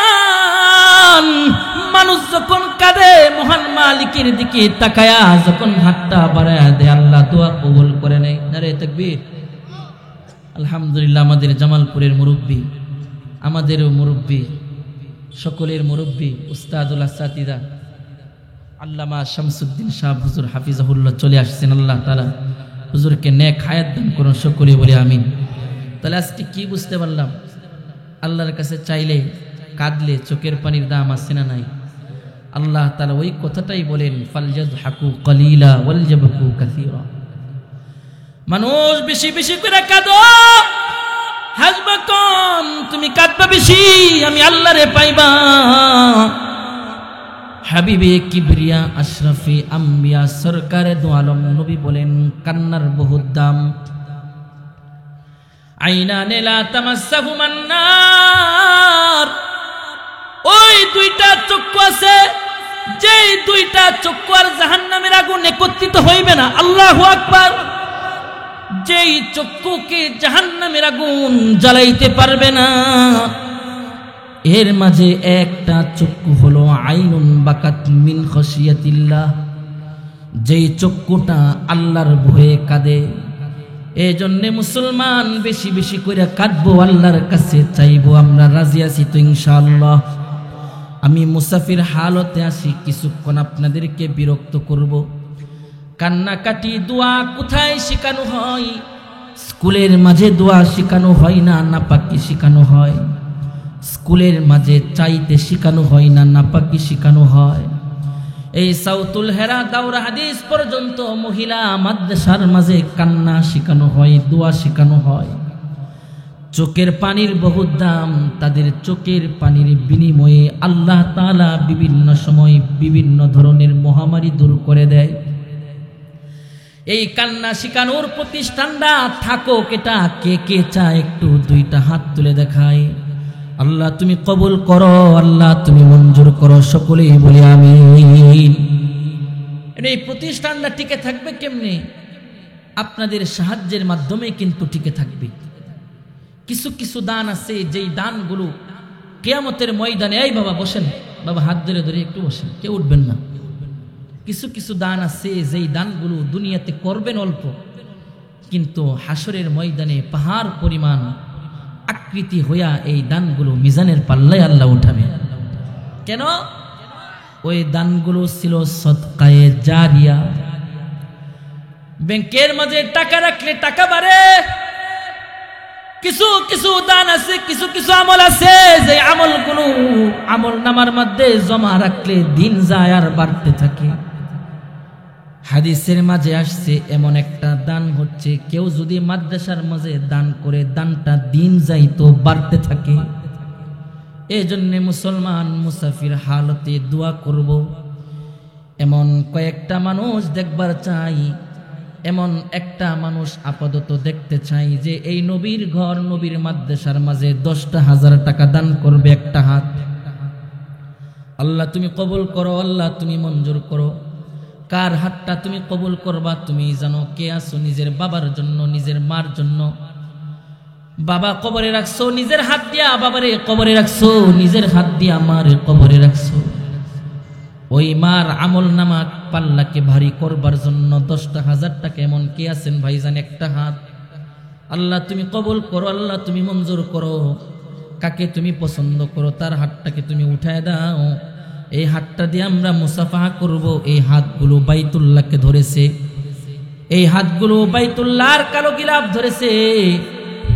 S1: মানুষ যখন কাঁদে মহান মালিকের দিকে তাকায়া যখন হাতটা বাড়ায় দেয়, আল্লাহ দোয়া কবুল করে নেয়। নারে তাকবীর। আলহামদুলিল্লাহ, আমাদের জামালপুরের মুরব্বী, আমাদেরও মুরব্বী, সকলের মুরব্বী উস্তাদুল আসাতিদা আল্লামা শামসুদ্দিন শাহ হুজুর হাফিজাহুল্লাহ চলে আসছেন। আল্লাহ তাআলা হুজুরকে নেক হায়াত দান করুন, সকলে বলে আমিন। তাহলে আজকে কি বুঝতে পারলাম? আল্লাহর কাছে চাইলে, কাঁদলে চোখের পানির দাম আছে না নাই? আল্লাহ তাআলা ওই কথাটাই বলেন, ফালযাযহাকু কলিলা ওয়ালযাবকু কাসীরা। মানুষ বেশি বেশি করে কাঁদো, হাসবা কম, তুমি কাঁদবা বেশি, আমি আল্লাহরে পাইবা। হাবিবে কিবরিয়া আশরাফে আম্বিয়া সরকারে দু আলম নবী বলেন, কান্নার বহুত দাম। আইনানে লা তামাসসাহুমান নার, ওই দুইটা চক্ষু আছে, যেই দুইটা চক্ষু আর জাহান্নামের আগুন একত্রিত হইবে না। আল্লাহু আকবার। যেই চক্ষুকে জাহান্নামের আগুন জ্বালাইতে পারবে না, এর মাঝে একটা চক্ষু হলো আইনুন বাকাত মিন খশিয়াতিল্লাহ, যেই চক্ষুটা আল্লাহর ভয়ে কাঁদে। এই জন্য মুসলমান বেশি বেশি করে কাঁদবো, আল্লাহর কাছে চাইবো। আমরা রাজি আছি তো ইনশাআল্লাহ? আমি মুসাফির হালতে আসি, কিছুক্ষণ আপনাদেরকে বিরক্ত করব। কান্নাকাটি দোয়া কোথায় শেখানো হয়? স্কুলের মাঝে দোয়া শেখানো হয় না, নাপাকি শেখানো হয়। স্কুলের মাঝে চাইতে শেখানো হয় না, নাপাকি শেখানো হয়। এই সাউতুল হেরা দাওরা হাদিস পর্যন্ত মহিলা মাদ্রাসার মাঝে কান্না শেখানো হয়, দোয়া শেখানো হয়। চোখের পানির বহুত দাম, তাদের চোখের পানির বিনিময়ে আল্লাহ তাআলা বিভিন্ন সময় বিভিন্ন ধরনের মহামারী দূর করে দেয়। এই কান্না শিখানোর প্রতিষ্ঠানটা থাকুক, এটা কে কে চায় একটু দুইটা হাত তুলে দেখায়। আল্লাহ তুমি কবুল করো, আল্লাহ তুমি মঞ্জুর করো, সকলেই বলি আমিন। এই প্রতিষ্ঠানটা টিকে থাকবে কেমনে? আপনাদের সাহায্যের মাধ্যমে কিন্তু টিকে থাকবে। কিছু কিছু দান আছে, যেই দানগুলো কিয়ামতের ময়দানে, এই বাবা বসেন, বাবা হাত ধরে ধরে একটু বসেন, কেউ উঠবেন না। কিছু কিছু দান আছে যেই দানগুলো দুনিয়াতে করবেন অল্প, কিন্তু হাসরের ময়দানে পাহাড় পরিমাণ আকৃতি হইয়া এই দানগুলো মিজানের পাল্লায় আল্লাহ উঠাবে। কেন? ওই দানগুলো ছিল সদকায়ে জারিয়া। ব্যাংকের মাঝে টাকা রাখলে টাকা বাড়ে, কিছু কিছু দান আছে, কিছু কিছু আমল আছে যে আমলগুলো আমল নামার মধ্যে জমা রাখলে দিন যায় আর বাড়তে থাকে। হাদিসের মাঝে আসছে এমন একটা দান হচ্ছে, কেউ যদি মাদ্রাসার মাঝে দান করে দানটা দিন যাইতো বাড়তে থাকে। এই জন্য মুসলমান মুসাফির হালতে দোয়া করব। এমন কয়েকটা মানুষ দেখবার চাই, এমন একটা মানুষ আপাতত দেখতে চাই যে এই নবীর ঘর নবীর মাদ্রাসার মাঝে 10,000 টাকা দান করবে। একটা হাত। আল্লাহ তুমি কবুল করো, আল্লাহ তুমি মঞ্জুর করো। কার হাতটা তুমি কবুল করবা তুমি জানো। কে আছো নিজের বাবার জন্য, নিজের মার জন্য। বাবা কবরে রাখছো নিজের হাত দিয়া, বাবারে কবরে রাখছো নিজের হাত দিয়া, মারে কবরে রাখছো। ওই মার আমল নামা পাল্লাকে ভারী করবার জন্য 10,000 টাকা এমন কে আছেন ভাইজান? একটা হাত। আল্লাহ তুমি কবুল করো, আল্লাহ তুমি মঞ্জুর করো। কাকে তুমি পছন্দ করো তার হাতটাকে তুমি উঠায় দাও। এই হাতটা দিয়ে আমরা মুসাফাহা করব। এই হাতগুলো বাইতুল্লাহকে ধরেছে, এই হাতগুলো বাইতুল্লাহর কালো গিলাফ ধরেছে।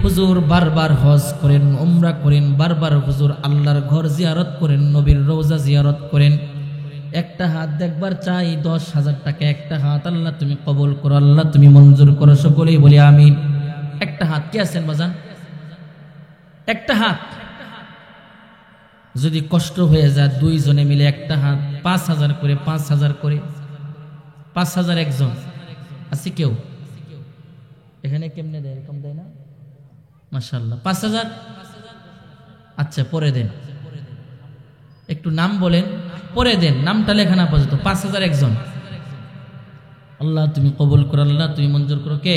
S1: হুজুর বারবার হজ করেন, উমরা করেন, বারবার হুজুর আল্লাহর ঘর জিয়ারত করেন, নবীর রওজা জিয়ারত করেন। একটা হাত দেখবার চাই, 10,000 টাকা একটা হাত। আল্লাহ তুমি কবুল করো, আল্লাহ তুমি মঞ্জুর করো। সকলেই বলি আমিন। একটা হাত। কে আছেন বাজান? একটা হাত। যদি কষ্ট হয়ে যায় দুইজনে মিলে একটা হাত, 5,000 করে, 5,000 করে, 5,000 একজন আছে কেউ? এখানে কেমনে দেয়? এরকম দেয় না? মাশাআল্লাহ। 5,000। আচ্ছা পরে দেন, একটু নাম বলেন, পরে দেন, নামটা লেখা না পর্যন্ত। 5,000 একজন। আল্লাহ তুমি কবুল করো, আল্লাহ তুমি মঞ্জুর করো। কে?